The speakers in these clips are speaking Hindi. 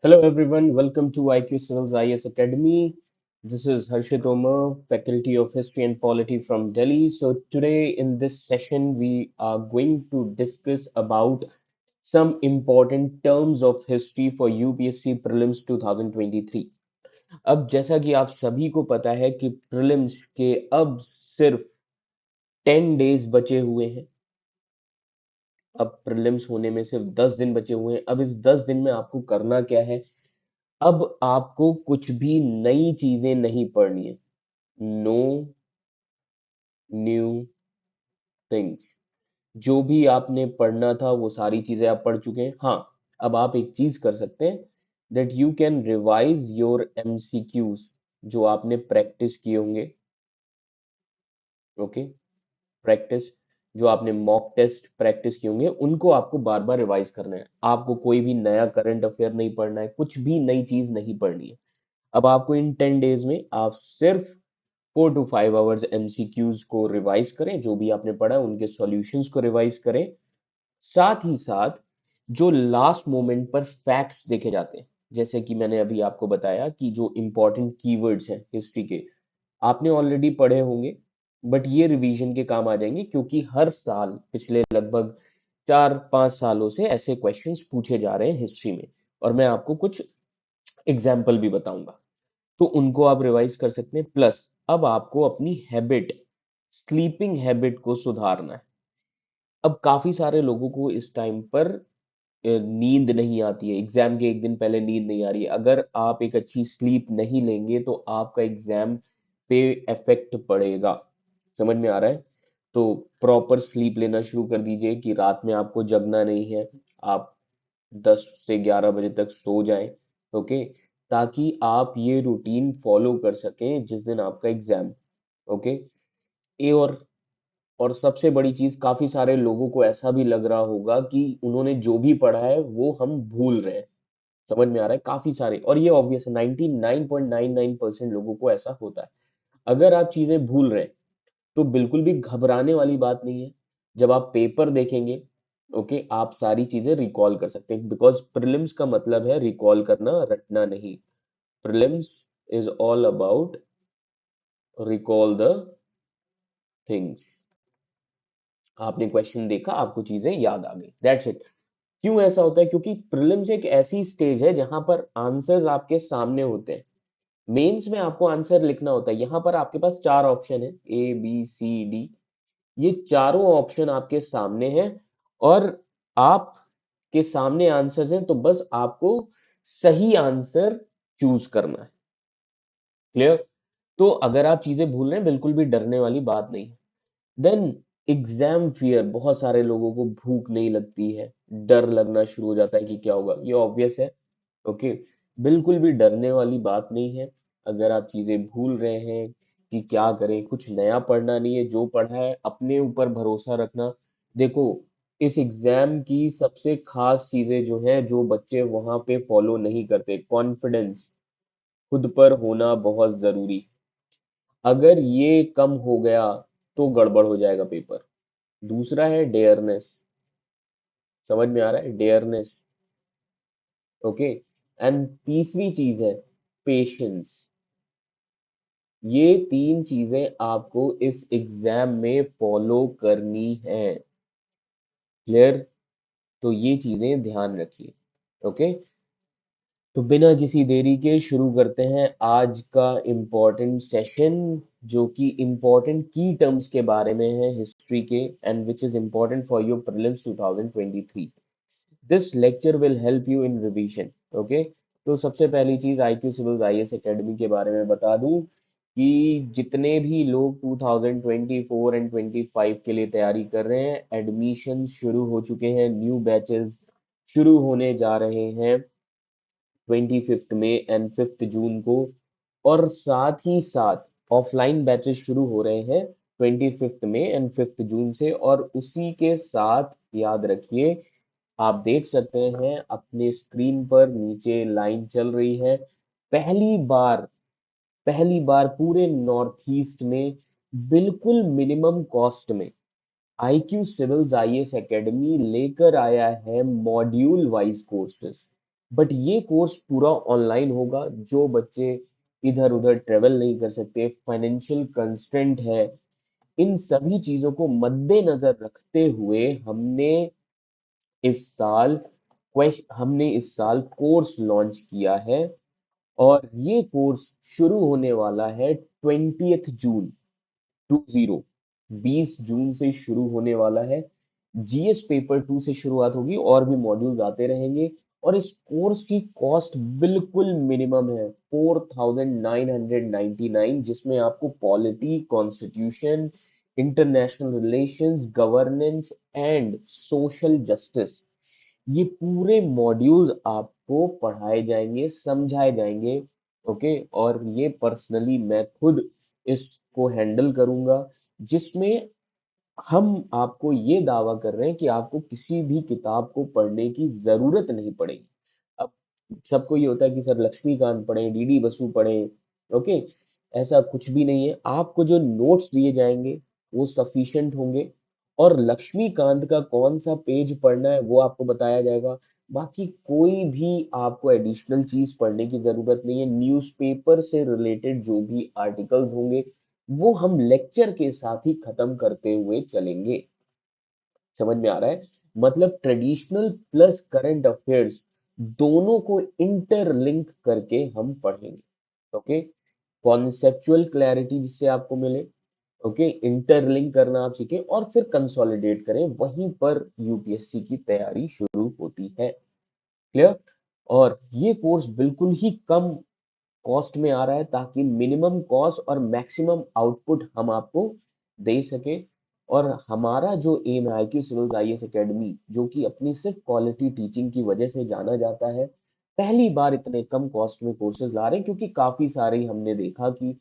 Hello everyone, welcome to IQ Civils IS Academy. This is Harshit Omar, Faculty of History and Polity from Delhi. So today in this session we are going to discuss about some important terms of history for UPSC Prelims 2023. अब जैसा कि आप सभी को पता है कि प्रीलिम्स के अब सिर्फ 10 डेज बचे हुए हैं। अब प्रीलिम्स होने में सिर्फ 10 दिन बचे हुए हैं। अब इस 10 दिन में आपको करना क्या है? अब आपको कुछ भी नई चीजें नहीं पढ़नी है। No new things. जो भी आपने पढ़ना था वो सारी चीजें आप पढ़ चुके हैं। हाँ, अब आप एक चीज कर सकते हैं, that you can revise your MCQs जो आपने प्रैक्टिस किए होंगे। ओके, प्रैक्टिस जो आपने मॉक टेस्ट प्रैक्टिस किए होंगे उनको आपको बार बार रिवाइज करना है। आपको कोई भी नया करंट अफेयर नहीं पढ़ना है, कुछ भी नई चीज नहीं पढ़नी है। अब आपको इन 10 डेज में आप सिर्फ 4 to 5 आवर्स एमसीक्यूज को रिवाइज करें, जो भी आपने पढ़ा है उनके सॉल्यूशंस को रिवाइज करें। साथ ही साथ जो लास्ट मोमेंट पर फैक्ट्स देखे जाते हैं, जैसे कि मैंने अभी आपको बताया कि जो इंपॉर्टेंट कीवर्ड्स हैं हिस्ट्री के, आपने ऑलरेडी पढ़े होंगे, बट ये रिवीजन के काम आ जाएंगे क्योंकि हर साल पिछले लगभग 4-5 सालों से ऐसे क्वेश्चंस पूछे जा रहे हैं हिस्ट्री में, और मैं आपको कुछ एग्जाम्पल भी बताऊंगा। तो उनको आप रिवाइज कर सकते हैं। प्लस अब आपको अपनी हैबिट, स्लीपिंग हैबिट को सुधारना है। अब काफी सारे लोगों को इस टाइम पर नींद नहीं आती है, एग्जाम के एक दिन पहले नींद नहीं आ रही है। अगर आप एक अच्छी स्लीप नहीं लेंगे तो आपका एग्जाम पे इफेक्ट पड़ेगा। समझ में आ रहा है? तो प्रॉपर स्लीप लेना शुरू कर दीजिए कि रात में आपको जगना नहीं है। आप 10 से 11 बजे तक सो जाएं। ओके, ताकि आप ये रूटीन फॉलो कर सकें जिस दिन आपका एग्जाम। ओके, ये और सबसे बड़ी चीज, काफी सारे लोगों को ऐसा भी लग रहा होगा कि उन्होंने जो भी पढ़ा है वो हम भूल रहे हैं। समझ में आ रहा है? काफी सारे, और ये ऑब्वियस है, 99.99% लोगों को ऐसा होता है। अगर आप चीजें भूल रहे हैं तो बिल्कुल भी घबराने वाली बात नहीं है। जब आप पेपर देखेंगे, ओके, आप सारी चीजें रिकॉल कर सकते हैं, बिकॉज प्रीलिम्स का मतलब है रिकॉल करना, रटना नहीं। Prelims is all about recall the things. आपने क्वेश्चन देखा, आपको चीजें याद आ गई, दैट्स इट। क्यों ऐसा होता है? क्योंकि प्रीलिम्स एक ऐसी स्टेज है जहां पर आंसर्स आपके सामने होते हैं। मेंस में आपको आंसर लिखना होता है। यहाँ पर आपके पास चार ऑप्शन है, ए बी सी डी। ये चारों ऑप्शन आपके सामने हैं, और आपके सामने आंसर्स हैं, तो बस आपको सही आंसर चूज करना है। क्लियर? तो अगर आप चीजें भूल रहे हैं, बिल्कुल भी डरने वाली बात नहीं है। देन एग्जाम फियर, बहुत सारे लोगों को भूख नहीं लगती है, डर लगना शुरू हो जाता है कि क्या होगा। ये ऑब्वियस है। ओके, बिल्कुल भी डरने वाली बात नहीं है। अगर आप चीजें भूल रहे हैं कि क्या करें, कुछ नया पढ़ना नहीं है, जो पढ़ा है अपने ऊपर भरोसा रखना। देखो, इस एग्जाम की सबसे खास चीजें जो है, जो बच्चे वहां पे फॉलो नहीं करते, कॉन्फिडेंस, खुद पर होना बहुत जरूरी। अगर ये कम हो गया तो गड़बड़ हो जाएगा पेपर। दूसरा है डेयरनेस। समझ में आ रहा है? डेयरनेस। ओके, एंड तीसरी चीज है पेशेंस। ये तीन चीजें आपको इस एग्जाम में फॉलो करनी है। क्लियर? तो ये चीजें ध्यान रखिए। ओके, तो बिना किसी देरी के शुरू करते हैं आज का इम्पोर्टेंट सेशन, जो कि इम्पोर्टेंट की टर्म्स के बारे में है हिस्ट्री के, and which is important for your prelims 2023। This lecture will help you in revision. Okay, तो सबसे पहली चीज आईक्यू सिविल्स आईएएस एकेडमी के बारे में बता दूं कि जितने भी लोग 2024 एंड 25 के लिए तैयारी कर रहे हैं, एडमिशन शुरू हो चुके हैं, न्यू बैचेस शुरू होने जा रहे हैं 25 में एंड 5 जून को। और साथ ही साथ ऑफलाइन बैचेस शुरू हो रहे हैं 25 में एंड 5 जून से। और उसी के साथ याद रखिए, आप देख सकते हैं अपने स्क्रीन पर नीचे लाइन चल रही है, पहली बार, पहली बार पूरे नॉर्थ ईस्ट में बिल्कुल मिनिमम कॉस्ट में आईक्यू सिविल्स आईएएस एकेडमी लेकर आया है मॉड्यूल वाइज कोर्सेस। बट ये कोर्स पूरा ऑनलाइन होगा। जो बच्चे इधर उधर ट्रेवल नहीं कर सकते, फाइनेंशियल कंस्ट्रेंट है, इन सभी चीजों को मद्देनजर रखते हुए हमने इस साल कोर्स लॉन्च किया है। और ये कोर्स शुरू होने वाला है 20 जून 20 से शुरू होने वाला है। जीएस पेपर 2 से शुरुआत होगी और भी मॉड्यूल्स आते रहेंगे। और इस कोर्स की कॉस्ट बिल्कुल मिनिमम है, 4999, जिसमें आपको polity, constitution, international relations, governance and social justice, ये पूरे मॉड्यूल्स आपको पढ़ाए जाएंगे, समझाए जाएंगे। ओके, और ये पर्सनली मैं खुद इसको हैंडल करूंगा, जिसमें हम आपको ये दावा कर रहे हैं कि आपको किसी भी किताब को पढ़ने की जरूरत नहीं पड़ेगी। अब सबको ये होता है कि सर लक्ष्मीकांत पढ़ें, डीडी बसु पढ़ें। ओके, ऐसा कुछ भी नहीं है। आपको जो नोट्स दिए जाएंगे वो सफिशिएंट होंगे, और लक्ष्मीकांत का कौन सा पेज पढ़ना है वो आपको बताया जाएगा। बाकी कोई भी आपको एडिशनल चीज पढ़ने की जरूरत नहीं है। न्यूज़पेपर से रिलेटेड जो भी आर्टिकल्स होंगे वो हम लेक्चर के साथ ही खत्म करते हुए चलेंगे। समझ में आ रहा है? मतलब ट्रेडिशनल प्लस करंट अफेयर्स दोनों को इंटरलिंक करके हम पढ़ेंगे। ओके, कॉन्सेप्चुअल क्लैरिटी जिससे आपको मिले। ओके, इंटरलिंक करना आप सीखें और फिर कंसोलिडेट करें, वहीं पर यूपीएससी की तैयारी शुरू होती है। क्लियर? और ये कोर्स बिल्कुल ही कम कॉस्ट में आ रहा है, ताकि मिनिमम कॉस्ट और मैक्सिमम आउटपुट हम आपको दे सके। और हमारा जो एम है आईक्यू सिविल्स आईएएस एकेडमी, जो कि अपनी सिर्फ क्वालिटी टीचिंग की वजह से जाना जाता है, पहली बार इतने कम कॉस्ट में कोर्सेज ला रहे हैं, क्योंकि काफी सारे हमने देखा कि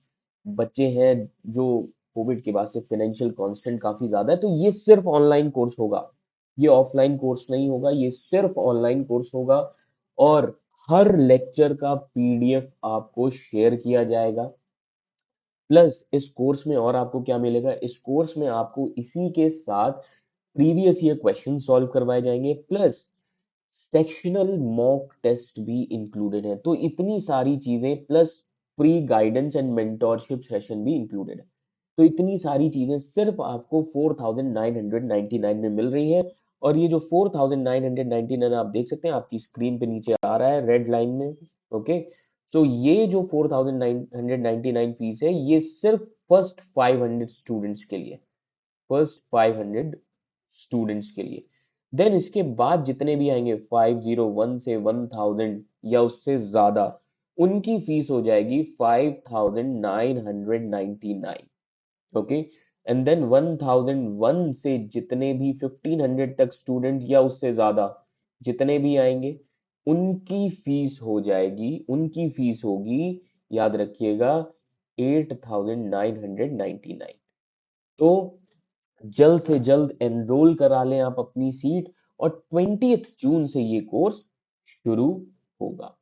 बच्चे हैं जो कोविड के बाद से फाइनेंशियल कांस्टेंट काफी ज्यादा है। तो ये सिर्फ ऑनलाइन कोर्स होगा, ये ऑफलाइन कोर्स नहीं होगा, ये सिर्फ ऑनलाइन कोर्स होगा। और हर लेक्चर का पीडीएफ आपको शेयर किया जाएगा। प्लस इस कोर्स में और आपको क्या मिलेगा, इस कोर्स में आपको इसी के साथ प्रीवियस ईयर क्वेश्चन सॉल्व करवाए जाएंगे, प्लस सेक्शनल मॉक टेस्ट भी इंक्लूडेड है। तो इतनी सारी चीजें, plus free guidance and mentorship session भी इंक्लूडेड है। तो इतनी सारी चीजें सिर्फ आपको 4999 में मिल रही है। और ये जो 4999 आप देख सकते हैं, आपकी स्क्रीन पे नीचे आ रहा है रेड लाइन में। ओके, तो ये जो 4999 फीस है, ये सिर्फ फर्स्ट 500 स्टूडेंट्स के लिए। देन इसके बाद जितने भी आएंगे 501 से 1000 या उससे ज्यादा, उनकी फीस हो जाएगी 5999। ओके, एंड देन 1001 से जितने भी 1500 तक स्टूडेंट या उससे ज्यादा जितने भी आएंगे, उनकी फीस होगी, याद रखिएगा, 8999। तो जल्द से जल्द एनरोल करा लें आप अपनी सीट, और 20 जून से ये कोर्स शुरू होगा।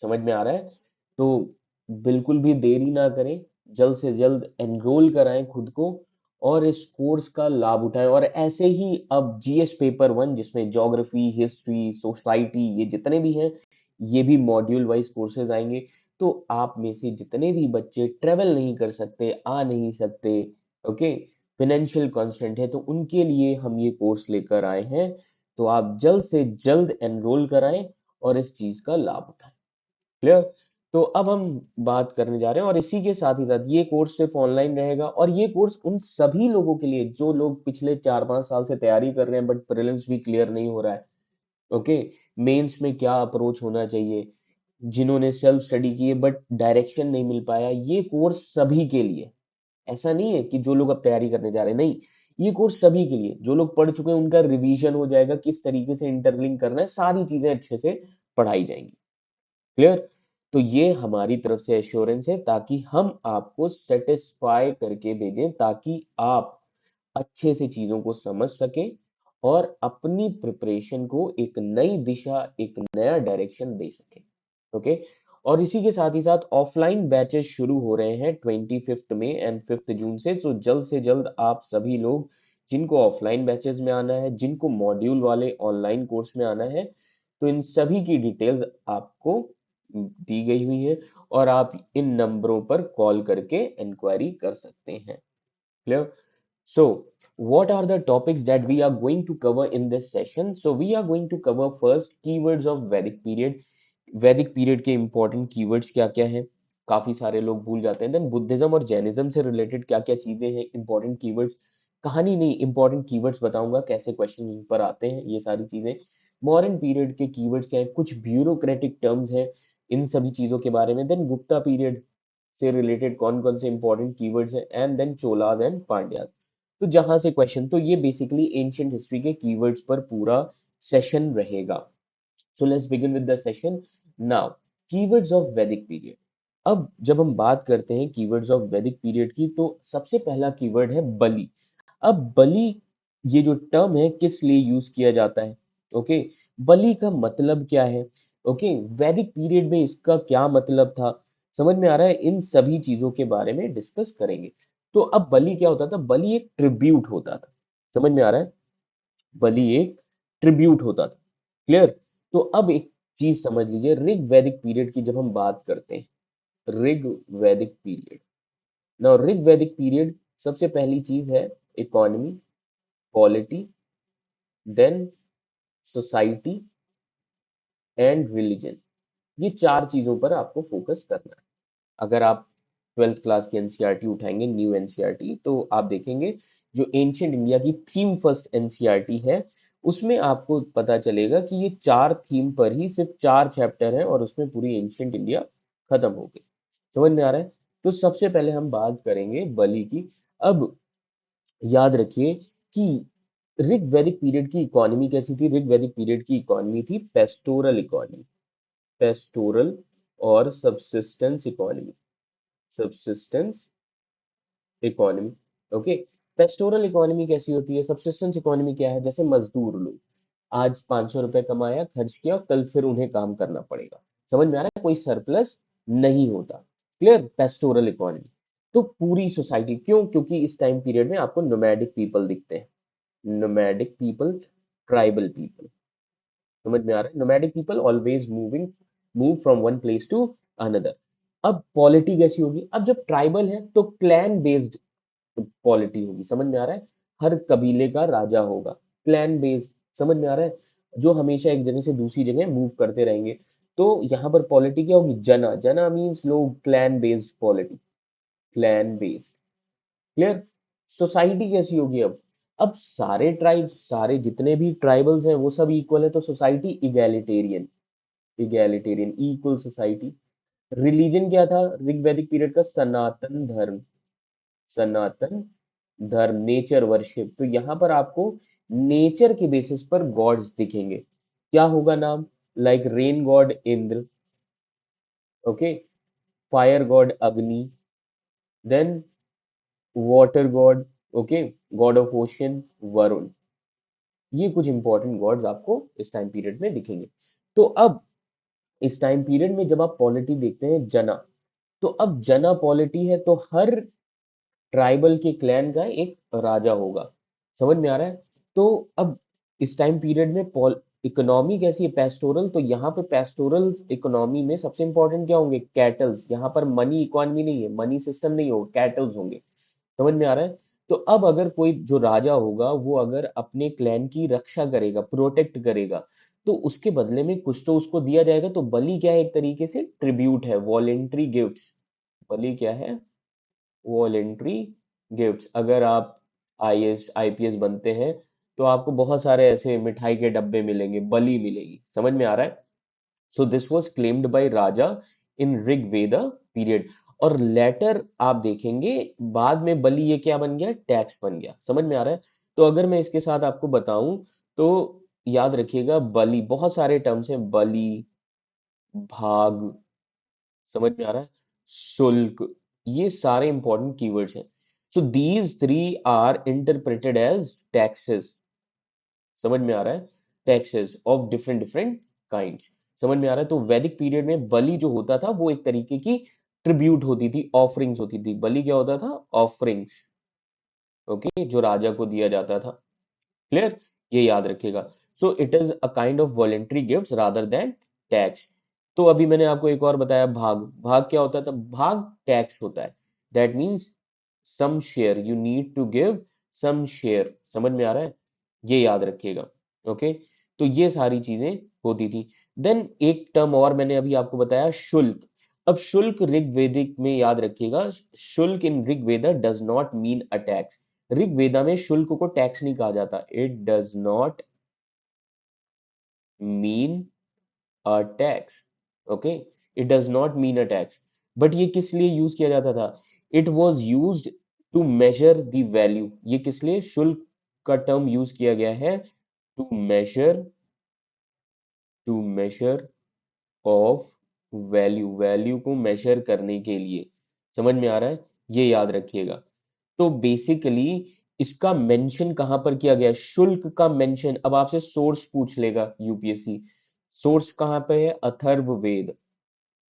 समझ में आ रहा है? तो बिल्कुल भी देरी ना करें, जल्द से जल्द एनरोल कराएं खुद को, और इस कोर्स का लाभ उठाएं। और ऐसे ही अब जीएस पेपर 1, जिसमें ज्योग्राफी, हिस्ट्री, सोसाइटी, ये जितने भी हैं, ये भी मॉड्यूल वाइज कोर्सेज आएंगे। तो आप में से जितने भी बच्चे ट्रेवल नहीं कर सकते, आ नहीं सकते, ओके, फाइनेंशियल कॉन्स्टेंट है, तो उनके लिए हम ये कोर्स लेकर आए हैं। तो आप जल्द से जल्द एनरोल कराएं और इस चीज का लाभ उठाएं। क्लियर? तो अब हम बात करने जा रहे हैं, और इसी के साथ ही साथ ये कोर्स सिर्फ ऑनलाइन रहेगा। और ये कोर्स उन सभी लोगों के लिए जो लोग पिछले 4-5 साल से तैयारी कर रहे हैं, बट प्रीलिम्स भी क्लियर नहीं हो रहा है। ओके, मेंस में क्या अप्रोच होना चाहिए, जिन्होंने सेल्फ स्टडी की है बट डायरेक्शन नहीं मिल पाया, ये कोर्स सभी के लिए। ऐसा नहीं है कि जो लोग अब तैयारी करने जा रहे हैं, नहीं, ये कोर्स सभी के लिए। जो लोग पढ़ चुके हैं उनका रिवीजन हो जाएगा, किस तरीके से इंटरलिंक करना है, सारी चीजें अच्छे से पढ़ाई जाएंगी। क्लियर? तो ये हमारी तरफ से एश्योरेंस है, ताकि हम आपको सेटिस्फाई करके भेजें, ताकि आप अच्छे से चीजों को समझ सकें और अपनी प्रिपरेशन को एक नई दिशा, एक नया डायरेक्शन दे सकें। ओके, और इसी के साथ ही साथ ऑफलाइन बैचेस शुरू हो रहे हैं 25 में एंड 5 जून से जल्द से जल्द आप सभी लोग जिनको ऑफलाइन बैचेस में आना है, जिनको मॉड्यूल वाले ऑनलाइन कोर्स में आना है, तो इन सभी की डिटेल्स आपको दी गई हुई है और आप इन नंबरों पर कॉल करके इंक्वायरी कर सकते हैं। Clear? So, what are the topics that we are going to cover in this session? So, we are going to cover first keywords of Vedic period. वैदिक पीरियड के इंपॉर्टेंट कीवर्ड्स क्या क्या हैं, काफी सारे लोग भूल जाते हैं। देन बुद्धिज्म और जैनिज्म से रिलेटेड क्या क्या चीजें हैं, इंपॉर्टेंट कीवर्ड्स, कहानी नहीं इंपॉर्टेंट कीवर्ड्स बताऊंगा, कैसे क्वेश्चन उन पर आते हैं, ये सारी चीजें। मॉडर्न पीरियड के कीवर्ड्स क्या है, कुछ ब्यूरोक्रेटिक टर्म्स हैं, इन सभी चीजों के बारे में। देन गुप्ता पीरियड से रिलेटेड कौन कौन से इंपॉर्टेंट कीवर्ड्स हैं, and then Cholas and Pandyas. तो जहां से क्वेश्चन, तो ये बेसिकली एंशियंट हिस्ट्री के कीवर्ड्स पर पूरा सेशन रहेगा। So let's begin with the session now. Keywords of Vedic period. अब जब हम बात करते हैं कीवर्ड्स ऑफ वैदिक पीरियड की, तो सबसे पहला कीवर्ड है बलि। अब बलि, ये जो टर्म है किस लिए यूज किया जाता है, ओके, बलि का मतलब क्या है, ओके, वैदिक पीरियड में इसका क्या मतलब था, समझ में आ रहा है, इन सभी चीजों के बारे में डिस्कस करेंगे। तो अब बलि क्या होता था, बलि एक ट्रिब्यूट होता था, समझ में आ रहा है, बलि एक ट्रिब्यूट होता था। क्लियर? तो अब एक चीज समझ लीजिए, ऋग वैदिक पीरियड की जब हम बात करते हैं, ऋग वैदिक पीरियड, नाउ ऋग वैदिक पीरियड, सबसे पहली चीज है economy, polity, then society and religion. ये चार चीजों पर आपको फोकस करना है। अगर आप ट्वेल्थ क्लास की एनसीईआरटी उठाएंगे, न्यू एनसीईआरटी, तो आप देखेंगे जो एंशियंट इंडिया की थीम फर्स्ट एनसीईआरटी है, उसमें आपको पता चलेगा कि ये चार थीम पर ही सिर्फ चार चैप्टर है और उसमें पूरी एंशियंट इंडिया खत्म हो गई। समझ में आ रहा है? तो सबसे पहले हम बात करेंगे बलि की। अब याद रखिए कि ऋग वैदिक पीरियड की इकोनॉमी कैसी थी, ऋग वैदिक पीरियड की इकोनॉमी थी पेस्टोरल इकोनॉमी, पेस्टोरल और subsistence economy, subsistence economy, okay. Pastoral economy कैसी होती है, सबसिस्टेंस इकोनॉमी क्या है, जैसे मजदूर लोग आज 500 रुपए कमाया, खर्च किया, कल फिर उन्हें काम करना पड़ेगा, समझ में आ रहा है, कोई सरप्लस नहीं होता। क्लियर? Pastoral economy. तो पूरी सोसाइटी, क्यों, क्योंकि इस टाइम पीरियड में आपको नोमैडिक पीपल दिखते हैं, नोमैडिक पीपल, ट्राइबल पीपल, समझ में आ रहा है, nomadic people always moving, move from one place to another. अब पॉलिटी कैसी होगी, अब जब ट्राइबल है तो क्लैन बेस्ड पॉलिटी होगी, समझ में आ रहा है, हर कबीले का राजा होगा, क्लैन बेस्ड, समझ में आ रहा है, जो हमेशा एक जगह से दूसरी जगह मूव करते रहेंगे। तो यहाँ पर पॉलिटी क्या होगी, जना, जना मीन्स लोग, clan based polity, clan based. Clear? Society कैसी होगी अब सारे ट्राइब्स, सारे जितने भी ट्राइबल्स हैं वो सब इक्वल है, तो society egalitarian, egalitarian equal society. Religion क्या था ऋग वैदिक पीरियड का, सनातन धर्म, सनातन धर्म, नेचर वर्शिप। तो यहाँ पर आपको नेचर के बेसिस पर गॉड्स दिखेंगे, क्या होगा नाम, like rain god Indra, okay, fire god Agni, then water god, okay, god of ocean Varun. ये कुछ इंपॉर्टेंट गॉड्स आपको इस टाइम पीरियड में दिखेंगे। तो अब इस टाइम पीरियड में जब आप पॉलिटी देखते हैं जना, तो अब जना पॉलिटी है तो हर ट्राइबल के क्लैन का एक राजा होगा, समझ में आ रहा है। तो अब इस टाइम पीरियड में इकोनॉमी कैसी है, पेस्टोरल, तो यहाँ पे पेस्टोरल इकोनॉमी में सबसे इंपॉर्टेंट क्या होंगे, कैटल्स, यहाँ पर मनी इकोनॉमी नहीं है, मनी सिस्टम नहीं होगा, कैटल्स होंगे, समझ में आ रहा है। तो अब अगर कोई जो राजा होगा वो अगर अपने क्लैन की रक्षा करेगा, प्रोटेक्ट करेगा, तो उसके बदले में कुछ तो उसको दिया जाएगा। तो बलि क्या है, एक तरीके से ट्रिब्यूट है, वॉलेंट्री गिफ्ट। बलि क्या है, वॉलेंट्री गिफ्ट। अगर आप आईएएस आईपीएस बनते हैं तो आपको बहुत सारे ऐसे मिठाई के डब्बे मिलेंगे, बलि मिलेगी, समझ में आ रहा है। So this was claimed by Raja in Rigveda period. और लेटर आप देखेंगे बाद में बलि ये क्या बन गया, टैक्स बन गया, समझ में आ रहा है। तो अगर मैं इसके साथ आपको बताऊं तो याद रखिएगा, बलि, बहुत सारे टर्म्स हैं, बलि, भाग, समझ में आ रहा है, शुल्क, ये सारे इंपॉर्टेंट कीवर्ड्स हैं। So these three are interpreted as taxes, समझ में आ रहा है, taxes of different different kind, समझ में आ रहा है। तो वैदिक पीरियड में बलि जो होता था वो एक तरीके की ट्रिब्यूट होती थी, ऑफरिंग्स होती थी। बलि क्या होता था, ऑफरिंग्स, ओके, जो राजा को दिया जाता था। क्लियर? ये याद रखिएगा। सो it is a kind of voluntary gift rather than tax. तो अभी मैंने आपको एक और बताया, भाग। भाग क्या होता था? भाग टैक्स होता है। That means some share, you need to give some share. समझ में आ रहा है? ये याद रखिएगा। ओके, तो ये सारी चीजें होती थी। देन एक टर्म और मैंने अभी आपको बताया, शुल्क। अब शुल्क ऋग्वेदिक में याद रखिएगा, shulk in Rigveda does not mean a tax. Rigveda में शुल्क को टैक्स नहीं कहा जाता। It does not mean a tax. Okay, it does not mean a tax. But ये किस लिए यूज किया जाता था? It was use to measure the value. ये किस लिए शुल्क का टर्म यूज किया गया है? To measure, to measure of value, value को मेजर करने के लिए। समझ में आ रहा है? ये याद रखिएगा। तो बेसिकली इसका मेंशन कहां पर किया गया है? शुल्क का मेंशन। अब आपसे सोर्स पूछ लेगा यूपीएससी। सोर्स कहां पे है? Atharvaveda.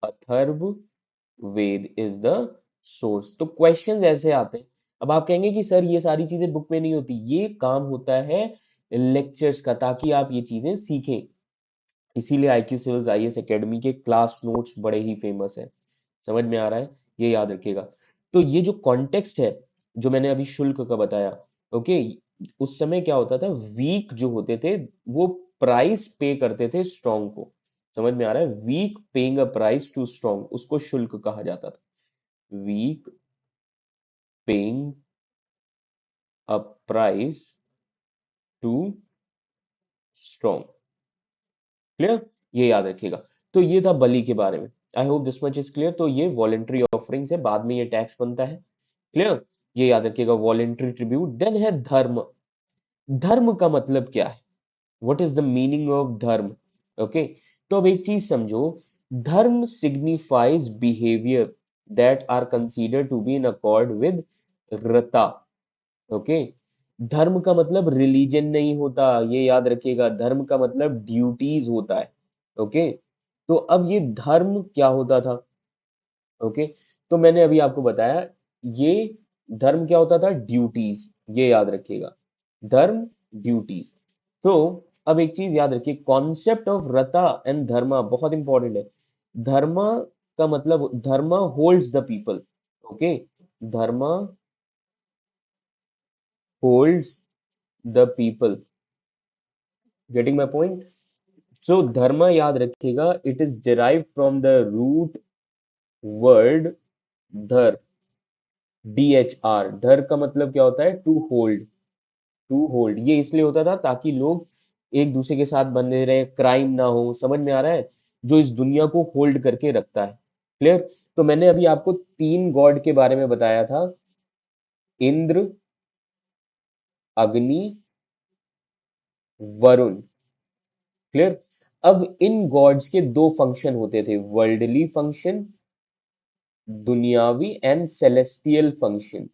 Atharvaveda is the source. तो क्वेश्चंस ऐसे आते हैं। अब आप कहेंगे कि सर ये सारी चीजें बुक में नहीं होती। ये काम होता है लेक्चर्स का, ताकि आप ये चीजें सीखें। इसीलिए आईक्यू सिविल्स आईएएस एकेडमी के क्लास नोट्स बड़े ही फेमस है। समझ में आ रहा है? ये याद रखिएगा। तो ये जो कॉन्टेक्स्ट है, जो मैंने अभी शुल्क का बताया, ओके, उस समय क्या होता था, वीक जो होते थे वो प्राइस पे करते थे स्ट्रॉन्ग को। समझ में आ रहा है? Weak paying a price to strong, उसको शुल्क कहा जाता था। Weak paying a price to strong. Clear? ये याद रखिएगा। तो ये था बलि के बारे में। आई hope this much is clear. तो ये वॉलेंट्री ऑफरिंग से बाद में ये टैक्स बनता है। क्लियर? ये याद रखिएगा, वॉलेंट्री ट्रिब्यूट। देन है धर्म। धर्म का मतलब क्या है? What is the meaning of dharma? Okay, तो अब एक चीज समझो, dharma signifies behaviour that are considered to be in accord with rita. Okay, धर्म का मतलब रिलीजन नहीं होता, ये याद रखिएगा। धर्म का मतलब ड्यूटीज होता है। ओके, तो अब ये धर्म क्या होता था? ओके, तो मैंने अभी आपको बताया, ये धर्म क्या होता था? ड्यूटीज। ये याद रखिएगा, धर्म, ड्यूटीज। तो अब एक चीज याद रखिए, concept of rita and dharma बहुत इंपॉर्टेंट है। धर्मा का मतलब, dharma holds the people. Okay, dharma holds the people. Getting my point? So धर्म याद रखिएगा, it is derive from the root word dhar. DHR, धर का मतलब क्या होता है? To hold. टू होल्ड ये इसलिए होता था ताकि लोग एक दूसरे के साथ बंधे रहे, क्राइम ना हो। समझ में आ रहा है? जो इस दुनिया को होल्ड करके रखता है। क्लियर? तो मैंने अभी आपको तीन गॉड के बारे में बताया था, इंद्र, अग्नि, वरुण। क्लियर? अब इन गॉड्स के दो फंक्शन होते थे, वर्ल्डली फंक्शन, दुनियावी, एंड सेलेस्टियल फंक्शन।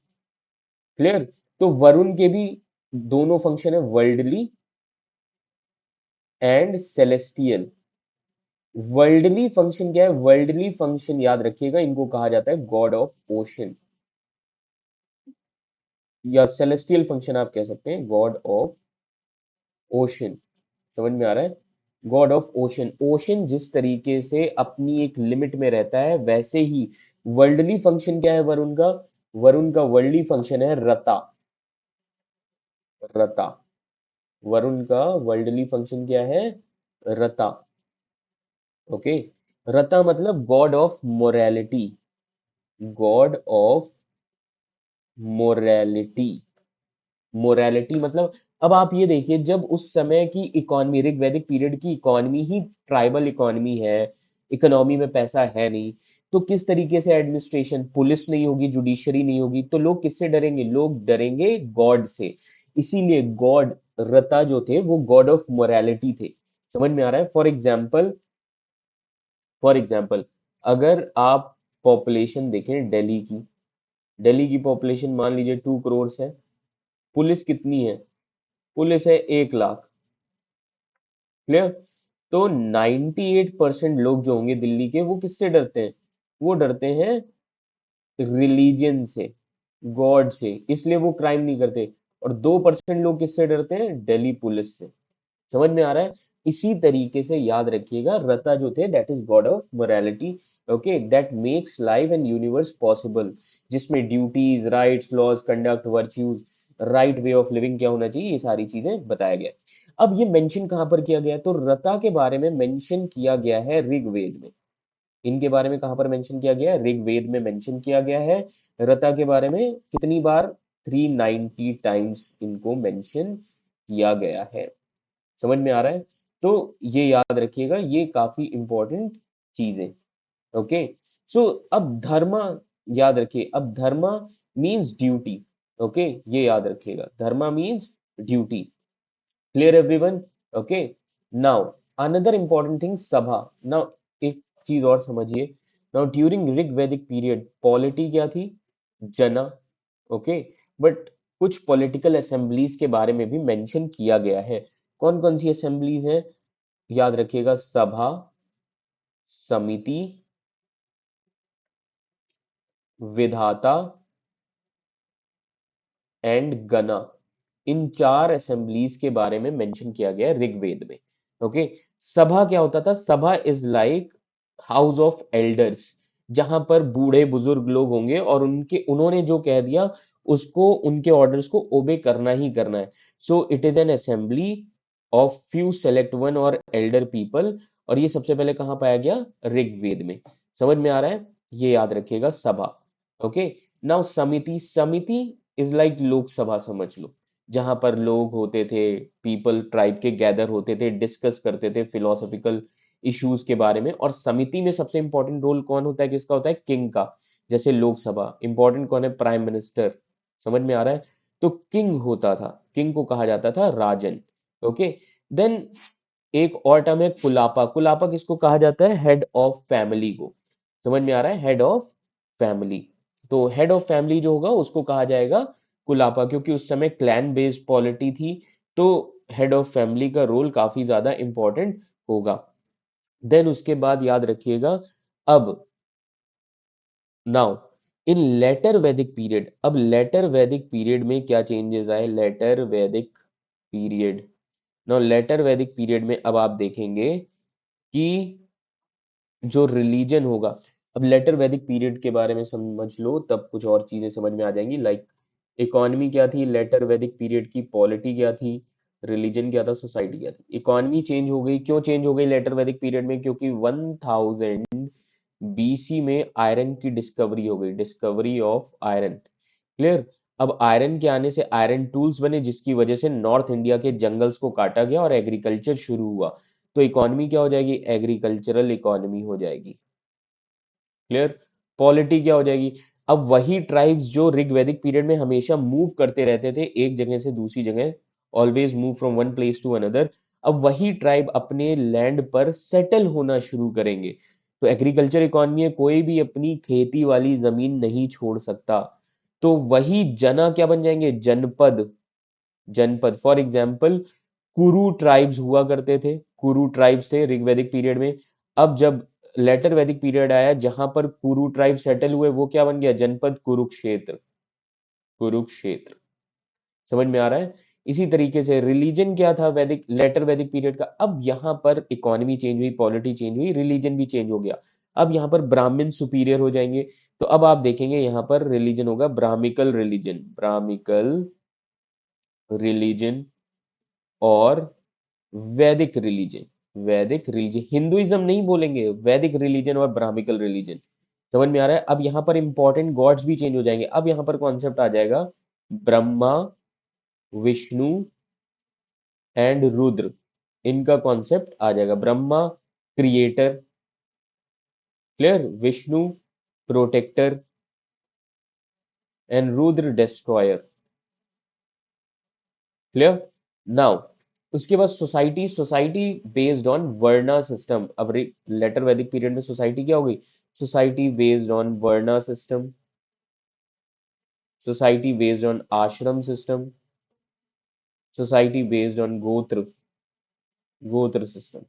क्लियर? तो वरुण के भी दोनों फंक्शन है, worldly and celestial. Worldly function क्या है? वर्ल्डली फंक्शन याद रखिएगा, इनको कहा जाता है गॉड ऑफ ओशन, या सेलेस्टियल फंक्शन आप कह सकते हैं गॉड ऑफ ओशन। समझ में आ रहा है? God of ocean. ओशन जिस तरीके से अपनी एक लिमिट में रहता है, वैसे ही वर्ल्डली फंक्शन क्या है वरुण का? वरुण का वर्ल्डली फंक्शन है रता। रता। वरुण का वर्ल्डली फंक्शन क्या है? रता। ओके, रता मतलब God of morality. God of morality. Morality मतलब, अब आप ये देखिए, जब उस समय की इकोनॉमी, ऋग्वैदिक पीरियड की इकोनॉमी ही ट्राइबल इकोनॉमी है, इकोनॉमी में पैसा है नहीं, तो किस तरीके से एडमिनिस्ट्रेशन, पुलिस नहीं होगी, जुडिशरी नहीं होगी, तो लोग किससे डरेंगे? लोग डरेंगे गॉड से। इसीलिए गॉड रता जो थे वो गॉड ऑफ मोरालिटी थे। समझ में आ रहा है? फॉर एग्जाम्पल, अगर आप पॉपुलेशन देखें दिल्ली की, दिल्ली की पॉपुलेशन मान लीजिए 2 करोड़ है। पुलिस कितनी है? पुलिस है 1 लाख। क्लियर? तो 98% लोग जो होंगे दिल्ली के, वो किससे डरते हैं? वो डरते हैं रिलीजन से, गॉड से, इसलिए वो क्राइम नहीं करते। और 2% लोग किससे डरते हैं? दिल्ली पुलिस से। समझ में आ रहा है? इसी तरीके से याद रखिएगा, रता जो थे that is god of morality. Okay, that makes life and universe possible, जिसमें duties, rights, laws, conduct, virtues, right way of living क्या होना चाहिए, ये सारी चीजें बताया गया। अब ये मेंशन कहां पर किया गया है? तो रता के बारे में मेंशन किया गया है ऋग्वेद में। इनके बारे में कहां पर मेंशन किया गया है? ऋग्वेद में मेंशन किया गया है। रता के बारे में कितनी बार? 390 टाइम्स इनको मेंशन किया गया है। समझ में आ रहा है? तो ये याद रखिएगा, ये काफी इंपॉर्टेंट चीजें। ओके, सो अब धर्मा याद रखिए, अब धर्मा मीन्स ड्यूटी। ओके, ये याद रखिएगा, dharma means duty. Clear everyone? Okay, now another important thing, sabha. Now एक चीज और समझिए, नाउ ड्यूरिंग ऋग वैदिक पीरियड पॉलिटी क्या थी? जना। ओके, बट कुछ पॉलिटिकल असेंबलीज के बारे में भी मेंशन किया गया है। कौन कौन सी असेंबलीज हैं? याद रखिएगा, सभा, समिति, विधाता एंड गना। इन चार असेंबलीज के बारे में मेंशन किया गया है ऋग्वेद में। ओके, सभा क्या होता था? सभा is like house of elders, जहां पर बूढ़े बुजुर्ग लोग होंगे और उनके उन्होंने जो कह दिया उसको, उनके ऑर्डर्स को ओबे करना ही करना है। So it is an assembly of few select one और एल्डर पीपल। और ये सबसे पहले कहां पाया गया? ऋग्वेद में। समझ में आ रहा है? ये याद रखिएगा, सभा। ओके, नाउ समिति। समिति इज लाइक लोकसभा समझ लो, जहां पर लोग होते थे, पीपल ट्राइब के गैदर होते थे, डिस्कस करते थे फिलोसॉफिकल इश्यूज के बारे में। और समिति में सबसे इंपॉर्टेंट रोल कौन होता है? किसका होता है? किंग का। जैसे लोकसभा इंपॉर्टेंट कौन है? Prime minister. समझ में आ रहा है? तो किंग होता था, किंग को कहा जाता था राजन। ओके, देन एक और टर्म है कुलापा। कुलापा किसको कहा जाता है? हेड ऑफ फैमिली को। समझ में आ रहा है? Head of family. तो हेड ऑफ फैमिली जो होगा उसको कहा जाएगा कुलापा, क्योंकि उस समय क्लैन बेस्ड पॉलिटी थी। तो हेड ऑफ फैमिली का रोल काफी ज्यादा इंपॉर्टेंट होगा। देन उसके बाद याद रखिएगा, अब now in letter Vedic period, अब लेटर वैदिक पीरियड में क्या चेंजेस आए? Letter Vedic period, now later Vedic period में अब आप देखेंगे कि जो रिलीजन होगा, अब लेटर वैदिक पीरियड के बारे में समझ लो तब कुछ और चीजें समझ में आ जाएंगी। लाइक इकोनॉमी क्या थी लेटर वैदिक पीरियड की, पॉलिटी क्या थी, रिलीजन क्या था, सोसाइटी क्या थी। इकोनॉमी चेंज हो गई, क्यों चेंज हो गई लेटर वैदिक पीरियड में? क्योंकि 1000 बीसी में आयरन की डिस्कवरी हो गई, डिस्कवरी ऑफ आयरन। क्लियर? अब आयरन के आने से आयरन टूल्स बने, जिसकी वजह से नॉर्थ इंडिया के जंगल्स को काटा गया और एग्रीकल्चर शुरू हुआ। तो इकोनॉमी क्या हो जाएगी? एग्रीकल्चरल इकोनॉमी हो जाएगी। क्लियर? पॉलिटी क्या हो जाएगी? अब वही ट्राइब्स जो ऋग्वैदिक पीरियड में हमेशा मूव करते रहते थे एक जगह से दूसरी जगह, always move from one place to another, अब वही ट्राइब अपने लैंड पर सेटल होना शुरू करेंगे। तो एग्रीकल्चर इकोनॉमी है, कोई भी अपनी खेती वाली जमीन नहीं छोड़ सकता। तो वही जना क्या बन जाएंगे? जनपद। जनपद फॉर एग्जाम्पल कुरु ट्राइब्स हुआ करते थे, कुरु ट्राइब्स थे ऋग्वैदिक पीरियड में। अब जब लेटर वैदिक पीरियड आया, जहां पर कुरु ट्राइब सेटल हुए, वो क्या बन गया? जनपद कुरुक्षेत्र। कुरुक्षेत्र। समझ में आ रहा है? इसी तरीके से रिलीजन क्या था वैदिक, लेटर वैदिक पीरियड का? अब यहाँ पर इकोनॉमी चेंज हुई, पॉलिटी चेंज हुई, रिलीजन भी चेंज हो गया। अब यहाँ पर ब्राह्मण सुपीरियर हो जाएंगे। तो अब आप देखेंगे यहाँ पर रिलीजन होगा ब्राह्मिकल रिलीजन, ब्राह्मिकल रिलीजन और वैदिक रिलीजन। वैदिक रिलीजन, हिंदुइज्म नहीं बोलेंगे, वैदिक रिलीजन और ब्राह्मिकल रिलीजन। समझ में आ रहा है? अब यहाँ पर इंपॉर्टेंट गॉड्स भी चेंज हो जाएंगे। अब यहाँ पर कॉन्सेप्ट आ जाएगा ब्रह्मा, विष्णु एंड रुद्र। इनका कॉन्सेप्ट आ जाएगा। Brahma creator, clear, Vishnu protector and Rudra destroyer. Clear? Now उसके बाद society, society based on varna system. अब लेटर वैदिक पीरियड में सोसाइटी क्या हो गई? Society based on varna system, society based on ashram system, society based on gotra, gotra system.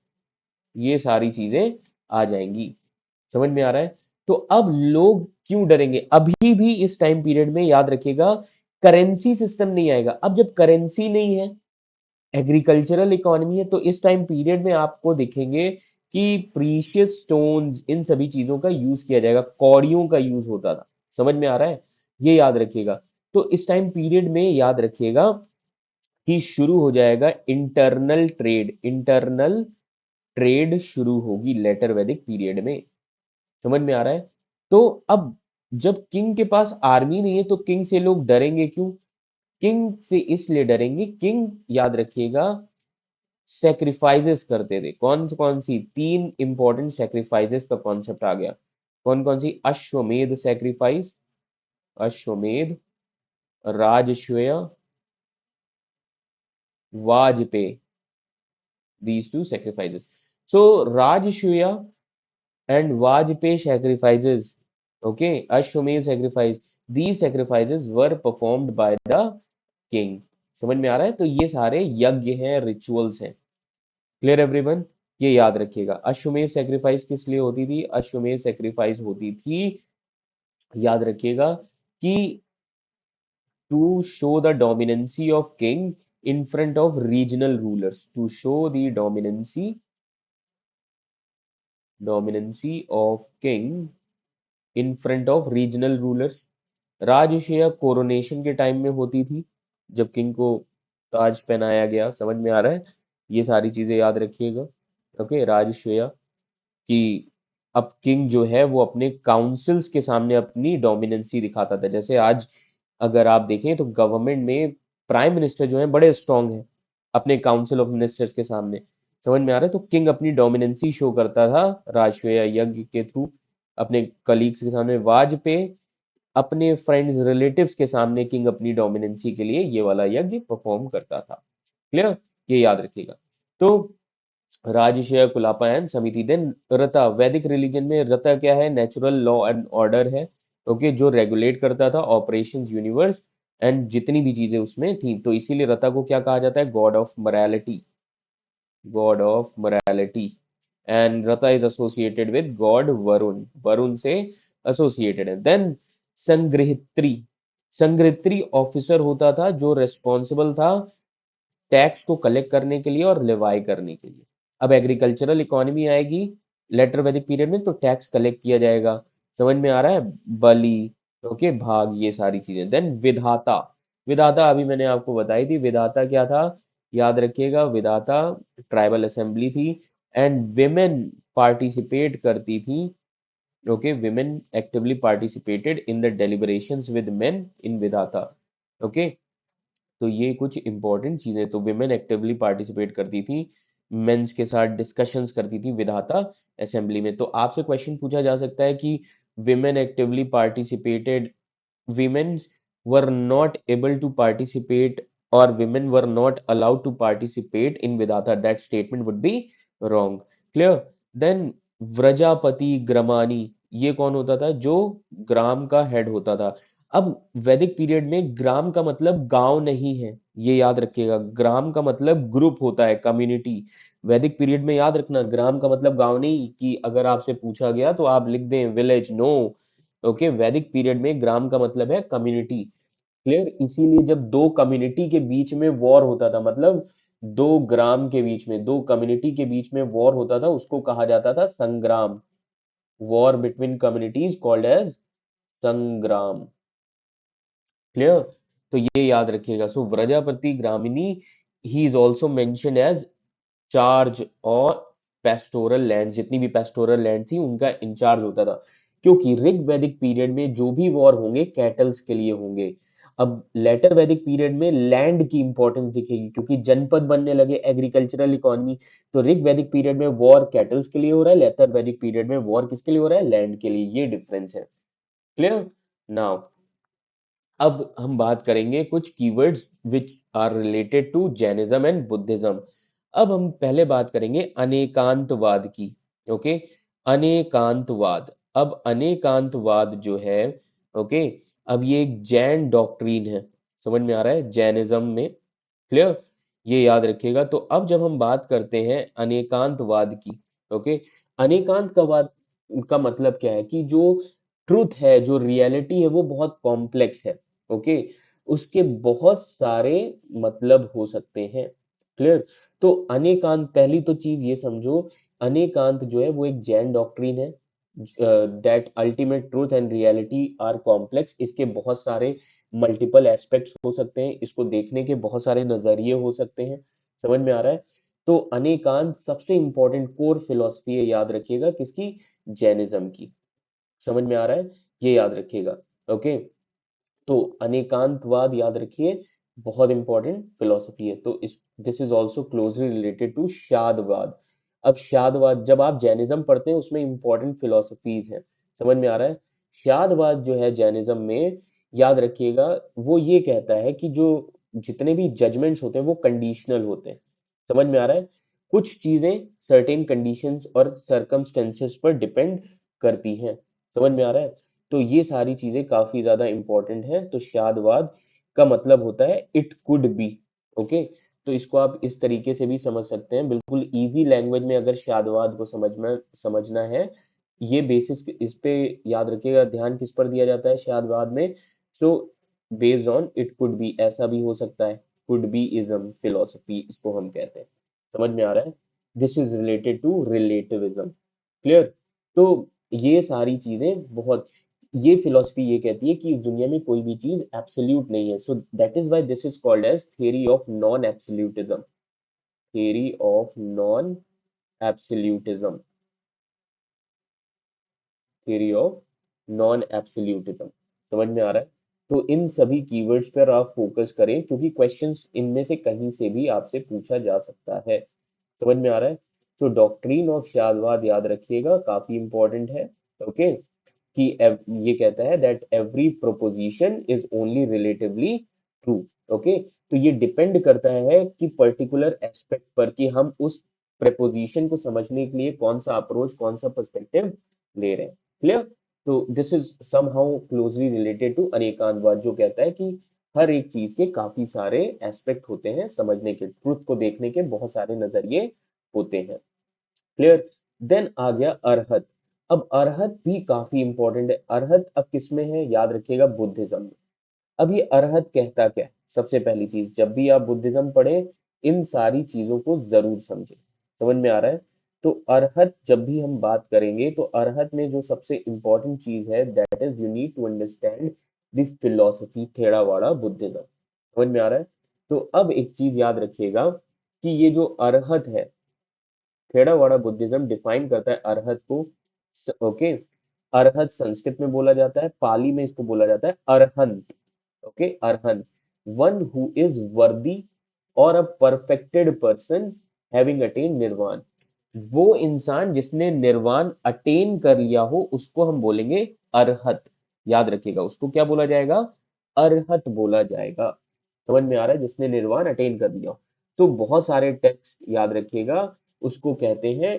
ये सारी चीजें आ जाएंगी। समझ में आ रहा है? तो अब लोग क्यों डरेंगे? अभी भी इस टाइम पीरियड में याद रखिएगा, करेंसी सिस्टम नहीं आएगा। अब जब करेंसी नहीं है, एग्रीकल्चरल इकोनॉमी है, तो इस टाइम पीरियड में आपको दिखेंगे कि प्रीशियस स्टोन्स इन सभी चीजों का यूज किया जाएगा, कौड़ियों का यूज होता था। समझ में आ रहा है? ये याद रखिएगा। तो इस टाइम पीरियड में याद रखिएगा कि शुरू हो जाएगा इंटरनल ट्रेड। इंटरनल ट्रेड शुरू होगी लेटर वैदिक पीरियड में। समझ में आ रहा है? तो अब जब किंग के पास आर्मी नहीं है तो किंग से लोग डरेंगे क्यों? किंग से इसलिए डरेंगे, किंग याद रखिएगा सेक्रीफाइसेस करते थे। कौन कौन सी? तीन इंपॉर्टेंट सेक्रीफाइसेस का कॉन्सेप्ट आ गया। कौन कौन सी? अश्वमेध सेक्रीफाइस, अश्वमेध, राजस्वय, वाजपेय, these two sacrifices. So Rajasuya and Vajpayee sacrifices, okay, Ashwamedh sacrifice, these sacrifices were performed by the king. समझ में आ रहा है? तो ये सारे यज्ञ हैं, रिचुअल्स हैं। Clear everyone? ये याद रखिएगा। अश्वमेध सेक्रीफाइस किस लिए होती थी? अश्वमेध सेक्रीफाइस होती थी, याद रखिएगा, कि to show the dominancy of king in front of regional rulers, to show the dominancy of king in front of regional rulers। राजऋषिया कोरोनेशन के टाइम में होती थी, जब किंग को ताज पहनाया गया। समझ में आ रहा है? ये सारी चीजें याद रखिएगा। ओके, राजऋषिया कि अब किंग जो है वो अपने काउंसिल्स के सामने अपनी डोमिनेंसी दिखाता था। जैसे आज अगर आप देखें तो गवर्नमेंट में प्राइम मिनिस्टर जो है बड़े स्ट्रांग हैं अपने काउंसिल ऑफ मिनिस्टर्स के सामने। समझ में आ रहा है? तो किंग अपनी डोमिनेंसी शो करता था राजसूय यज्ञ के थ्रू अपने कलीग्स के सामने। वाजपेयी अपने फ्रेंड्स रिलेटिव्स के सामने किंग अपनी डोमिनेंसी के लिए ये वाला यज्ञ परफॉर्म करता था। क्लियर? ये याद रखिएगा। तो राजर्षय कुलापा एंड समिति। देन रता, वैदिक रिलीजन में रता क्या है? नेचुरल लॉ एंड ऑर्डर है। ओके, जो रेगुलेट करता था ऑपरेशंस यूनिवर्स एंड जितनी भी चीजें उसमें थी। तो इसीलिए रता को क्या कहा जाता है? God of morality, god of morality. And rita is associated with god Varun, Varun से एसोसिएटेड है। देन संग्रहित्री, संग्रहित्री ऑफिसर होता था जो रेस्पॉन्सिबल था टैक्स को कलेक्ट करने के लिए और लेवाई करने के लिए। अब एग्रीकल्चरल इकोनॉमी आएगी लेटर वैदिक पीरियड में, तो टैक्स कलेक्ट किया जाएगा। समझ में आ रहा है? बलि, ओके, भाग, ये सारी चीजें। देन विधाता, विधाता अभी मैंने आपको बताई थी। विधाता क्या था? याद रखिएगा, विधाता ट्राइबल असेंबली थी एंड विमेन पार्टिसिपेट करती थी। Okay, women actively participated in the deliberations with men इन विधाता। ओके, तो ये कुछ इंपॉर्टेंट चीजें। तो विमेन एक्टिवली पार्टिसिपेट करती थी, मेंस के साथ डिस्कशंस करती थी विधाता असेंबली में। तो आपसे क्वेश्चन पूछा जा सकता है कि women actively participated, women were not able to participate or women were not allowed to participate in Vedanta, that statement would be wrong। Clear? Then व्रजापति ग्रामानी, ये कौन होता था? जो ग्राम का हेड होता था। अब वैदिक पीरियड में ग्राम का मतलब गांव नहीं है, ये याद रखिएगा। ग्राम का मतलब ग्रुप होता है, कम्युनिटी। वैदिक पीरियड में याद रखना, ग्राम का मतलब गांव नहीं, कि अगर आपसे पूछा गया तो आप लिख दें विलेज। नो, ओके, वैदिक पीरियड में ग्राम का मतलब है कम्युनिटी। क्लियर? इसीलिए जब दो कम्युनिटी के बीच में वॉर होता था, मतलब दो ग्राम के बीच में, दो कम्युनिटी के बीच में वॉर होता था, उसको कहा जाता था संग्राम। War between communities called as sangram. Clear? तो ये याद रखिएगा। So Vrajapati gramini, he is also mention as charge और पेस्टोरल लैंड, जितनी भी पेस्टोरल लैंड थी उनका इंचार्ज होता था। क्योंकि ऋग वैदिक पीरियड में जो भी वॉर होंगे कैटल्स के लिए होंगे। अब लेटर वैदिक पीरियड में लैंड की इंपॉर्टेंस दिखेगी, क्योंकि जनपद बनने लगे, एग्रीकल्चरल इकोनॉमी। तो ऋग वैदिक पीरियड में वॉर कैटल्स के लिए हो रहा है, लेटर वैदिक पीरियड में वॉर किसके लिए हो रहा है? लैंड के लिए। ये डिफरेंस है। क्लियर? नाउ अब हम बात करेंगे कुछ keywords which are related to Jainism and Buddhism. अब हम पहले बात करेंगे अनेकांतवाद की। ओके, अनेकांतवाद। अब अनेकांतवाद जो है, ओके, अब ये एक जैन डॉक्ट्रीन है। समझ में आ रहा है? जैनिज्म में। क्लियर? ये याद रखिएगा। तो अब जब हम बात करते हैं अनेकांतवाद की, ओके, अनेकांतवाद का मतलब क्या है? कि जो ट्रुथ है, जो रियलिटी है, वो बहुत कॉम्प्लेक्स है। ओके, उसके बहुत सारे मतलब हो सकते हैं। क्लियर। तो अनेकांत, पहली तो चीज ये समझो, अनेकांत जो है वो एक जैन डॉक्ट्रिन है, that ultimate truth and reality are complex. इसके बहुत सारे मल्टीपल एस्पेक्ट्स हो सकते हैं, इसको देखने के बहुत सारे नजरिए हो सकते हैं। समझ में आ रहा है? तो अनेकांत सबसे इंपॉर्टेंट कोर फिलोसफी है, याद रखिएगा, किसकी? जैनिज्म की। समझ में आ रहा है? ये याद रखिएगा। ओके। तो अनेकांतवाद याद रखिए, बहुत इंपॉर्टेंट फिलोसफी है। तो इस this is also closely related to shadvad. अब शादवाद, जब आप जैनिज्म पढ़ते हैं उसमें इंपॉर्टेंट फिलोसफीज हैं। समझ में आ रहा है? शादवाद जो है जैनिज्म में, याद रखिएगा, वो ये कहता है कि जो जितने भी जजमेंट्स होते हैं वो कंडीशनल होते हैं। समझ में आ रहा है? कुछ चीजें सर्टेन कंडीशंस और सर्कमस्टेंसेस पर डिपेंड करती हैं। समझ में आ रहा है? तो ये सारी चीजें काफी ज्यादा इंपॉर्टेंट है। तो शादवाद का मतलब होता है इट कुड बी। ओके। तो इसको आप इस तरीके से भी समझ सकते हैं, बिल्कुल इजी लैंग्वेज में अगर शादवाद को समझना है। ये बेसिस इस पे याद रखिएगा, ध्यान किस पर दिया जाता है शादवाद में? So based on it could be, ऐसा भी हो सकता है, कुड बी इज्म फिलोसफी इसको हम कहते हैं। समझ में आ रहा है? This is related to relativism. Clear. तो ये सारी चीजें बहुत, ये फिलॉसफी ये कहती है कि इस दुनिया में कोई भी चीज एब्सोल्यूट नहीं है। So that is why this is called as theory of non absolutism. Theory of non absolutism. Theory of non absolutism. समझ में आ रहा है? तो इन सभी कीवर्ड्स पर आप फोकस करें, क्योंकि क्वेश्चंस इनमें से कहीं से भी आपसे पूछा जा सकता है। समझ में आ रहा है? तो डॉक्ट्रिन ऑफ शादवाद याद रखिएगा, काफी इंपॉर्टेंट है। ओके। कि ये कहता है that every proposition is only relatively true. Okay. तो ये डिपेंड करता है कि पर्टिकुलर एस्पेक्ट पर, कि हम उस प्रेपोजिशन को समझने के लिए कौन सा अप्रोच, कौन सा पर्सपेक्टिव ले रहे हैं। क्लियर। तो this is somehow closely related to anekantavad, जो कहता है कि हर एक चीज के काफी सारे एस्पेक्ट होते हैं, समझने के, ट्रुथ को देखने के बहुत सारे नजरिए होते हैं। क्लियर। देन आ गया अरहत। अब अरहत भी काफी इंपॉर्टेंट है। अरहत अब किसमें है? याद रखिएगा, बुद्धिज्म में। अब ये अरहत कहता क्या है? सबसे पहली चीज, जब भी आप बुद्धिज्म पढ़े, इन सारी चीजों को जरूर समझे। समझ में आ रहा है? तो अरहत जब भी हम बात करेंगे, तो अरहत में जो सबसे इंपॉर्टेंट चीज है, that is you need to understand this philosophy Theravada Buddhism. समझ में आ रहा है? तो अब एक चीज याद रखिएगा कि ये जो अरहत है, थेरावाड़ा बुद्धिज्म डिफाइन करता है अरहत को। ओके। अरहत संस्कृत में बोला जाता है, पाली में इसको बोला जाता है Arhant. Okay, Arhant, one who is वर्दी और अ परफेक्टेड पर्सन हैविंग अटेन निर्वाण। वो इंसान जिसने निर्वाण अटेन कर लिया हो, उसको हम बोलेंगे अरहत। याद रखिएगा, उसको क्या बोला जाएगा? अरहत बोला जाएगा। समझ में आ रहा है? जिसने निर्वाण अटेन कर लिया हो। तो बहुत सारे टेक्स्ट याद रखिएगा, उसको कहते हैं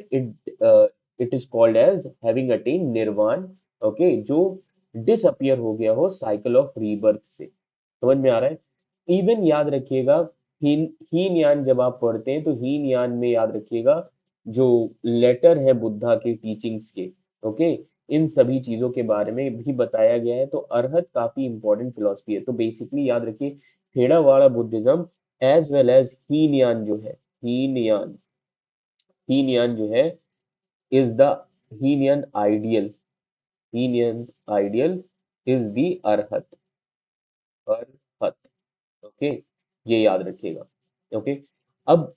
it is called as having attain nirvana. Okay. जो डिसअपियर हो गया हो साइकिल ऑफ रीबर्थ से। समझ में आ रहा है? इवन याद रखिएगा, हीन यान जब आप पढ़ते हैं, तो हीन यान में याद रखिएगा, जो लेटर है बुद्धा के टीचिंग्स के। ओके। इन सभी चीजों के बारे में भी बताया गया है। तो अरहत काफी इंपॉर्टेंट फिलोसफी है। तो बेसिकली याद रखिए, Theravada Buddhism as well as Hinayana जो है, हीनयान, हीनयान जो है, is the Hinayana ideal, Hinayana ideal is the arhat, arhat. Okay. ये याद रखिएगा। ओके। अब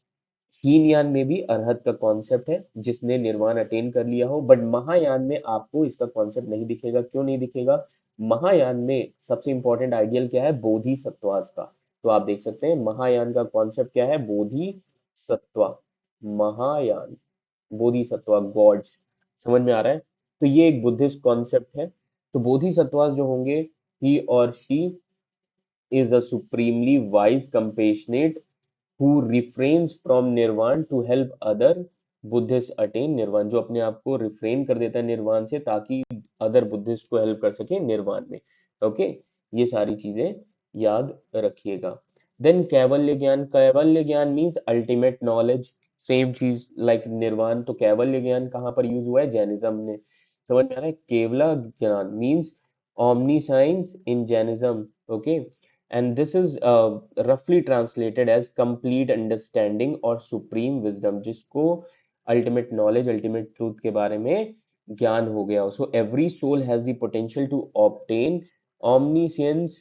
हीनयान में भी अरहत का कॉन्सेप्ट है, जिसने निर्वाण अटेन कर लिया हो। बट महायान में आपको इसका कॉन्सेप्ट नहीं दिखेगा। क्यों नहीं दिखेगा? महायान में सबसे इंपॉर्टेंट आइडियल क्या है? बोधिसत्वास का। तो आप देख सकते हैं महायान का कॉन्सेप्ट क्या है? बोधिसत्वा। महायान, बोधिसत्वा, गॉड्स। समझ में आ रहा है? तो ये एक बुद्धिस्ट कॉन्सेप्ट है। तो बोधिसत्वास जो होंगे, ही और she is a supremely wise, compassionate who refrains from nirvana to help other Buddhist attain निर्वाण, जो अपने आप को रिफ्रेन कर देता है निर्वाण से, ताकि अदर बुद्धिस्ट को हेल्प कर सके निर्वाण में। ओके। ये सारी चीजें याद रखिएगा। देन कैवल्य ज्ञान। कैवल्य ज्ञान मीन्स अल्टीमेट नॉलेज। सेम चीज लाइक निर्वाण। तो कैवल्य ज्ञान कहाँ पर यूज हुआ है? जैनिज्म में। समझ में आ रहा है? Kevala jnana means omniscience in Jainism. Okay. And this is रफली ट्रांसलेटेड एज कंप्लीट अंडरस्टैंडिंग और सुप्रीम विजडम, जिसको अल्टीमेट नॉलेज, अल्टीमेट ट्रूथ के बारे में ज्ञान हो गया हो। So every soul has the potential to obtain omniscience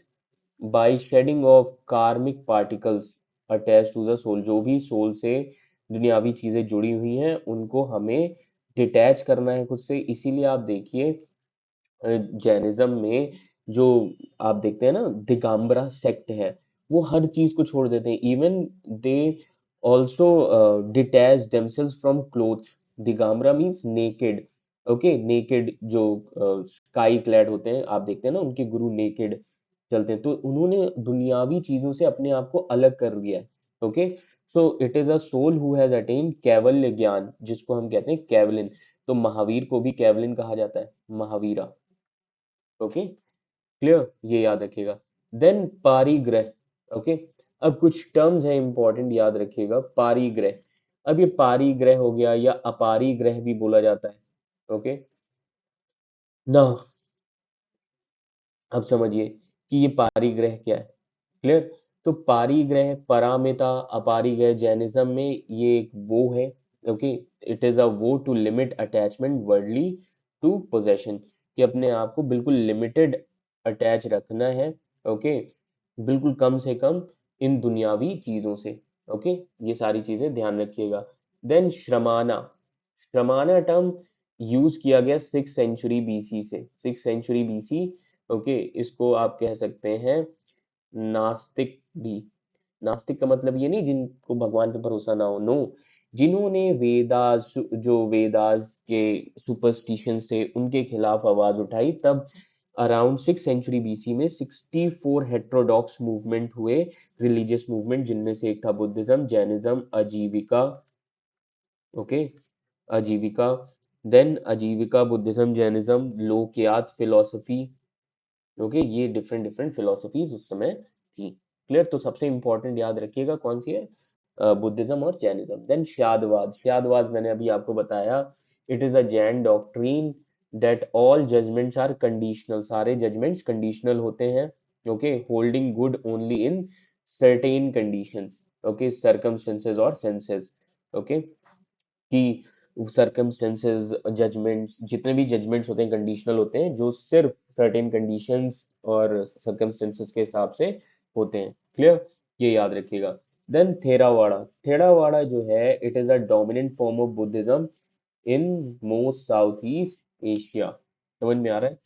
by shedding off karmic particles attach to the soul. जो भी सोल से दुनियावी चीजें जुड़ी हुई हैं उनको हमें डिटैच करना है खुद से। इसीलिए आप देखिए जैनिज्म में जो आप देखते हैं ना, दिगंबरा सेक्ट है, वो हर चीज को छोड़ देते हैं। Even they also detach themselves from clothes. Digambara means naked. Okay, naked जो स्काई क्लैड होते हैं, आप देखते हैं ना उनके गुरु नेकेड चलते हैं, तो उन्होंने दुनियावी चीजों से अपने आप को अलग कर दिया है। Okay, so it is a soul who has attained Kaivalya jnana, जिसको हम कहते हैं कैवलिन। तो महावीर को भी कैवलिन कहा जाता है, महावीरा। ओके, क्लियर, ये याद रखिएगा। देन पारिग्रह। ओके, अब कुछ टर्म्स हैं इंपॉर्टेंट, याद रखिएगा। पारिग्रह, अब ये पारिग्रह हो गया या अपारिग्रह भी बोला जाता है। ओके, ना, अब समझिए कि ये पारिग्रह क्या है। क्लियर, तो पारिग्रह, पारामिता, अपारिग्रह, जैनिज्म में ये एक वो है। Okay, it is a vow to limit attachment worldly to possession, कि अपने आप को बिल्कुल लिमिटेड अटैच रखना है। ओके, बिल्कुल कम से कम इन दुनियावी चीजों से। ओके, ये सारी चीजें ध्यान रखिएगा। देन श्रमाना, श्रमाना टर्म यूज किया गया 6th सेंचुरी बीसी से, 6th सेंचुरी बीसी। ओके, इसको आप कह सकते हैं नास्तिक भी। नास्तिक का मतलब ये नहीं जिनको भगवान पे भरोसा ना हो, नो, जिन्होंने वेदास, जो वेदास के सुपरस्टिशन से उनके खिलाफ आवाज उठाई, तब अराउंड 6th सेंचुरी बीसी में 64 हेट्रोडॉक्स मूवमेंट हुए, रिलीजियस मूवमेंट, जिनमें से एक था बुद्धिज्म, जैनिज्म, अजीविका। ओके, अजीविका, देन अजीविका, बुद्धिज्म, जैनिज्म, लोकयात फिलोसफी। ओके, ये डिफरेंट डिफरेंट फिलोसफीज उस समय थी। क्लियर, तो सबसे इंपॉर्टेंट याद रखिएगा कौन सी है, बुद्धिज्म और जैनिज्म। देन श्यादवाद, श्यादवाद मैंने अभी आपको बताया, it is a Jain doctrine that all judgments are conditional, सारे जजमेंट्स कंडीशनल होते हैं। Okay, holding good only in certain conditions. Okay, circumstances और सेंसेस। ओके, कि सर्कमस्टेंसेस, जजमेंट्स, जितने भी जजमेंट्स होते हैं कंडीशनल होते हैं, जो सिर्फ सर्टेन कंडीशंस और सर्कमस्टेंसेस के हिसाब से होते हैं। क्लियर, ये याद रखिएगा। देन थेरावाड़ा, थेरावाड़ा जो है, it is a dominant form of Buddhism in most south East Asia. समझ में आ रहा है?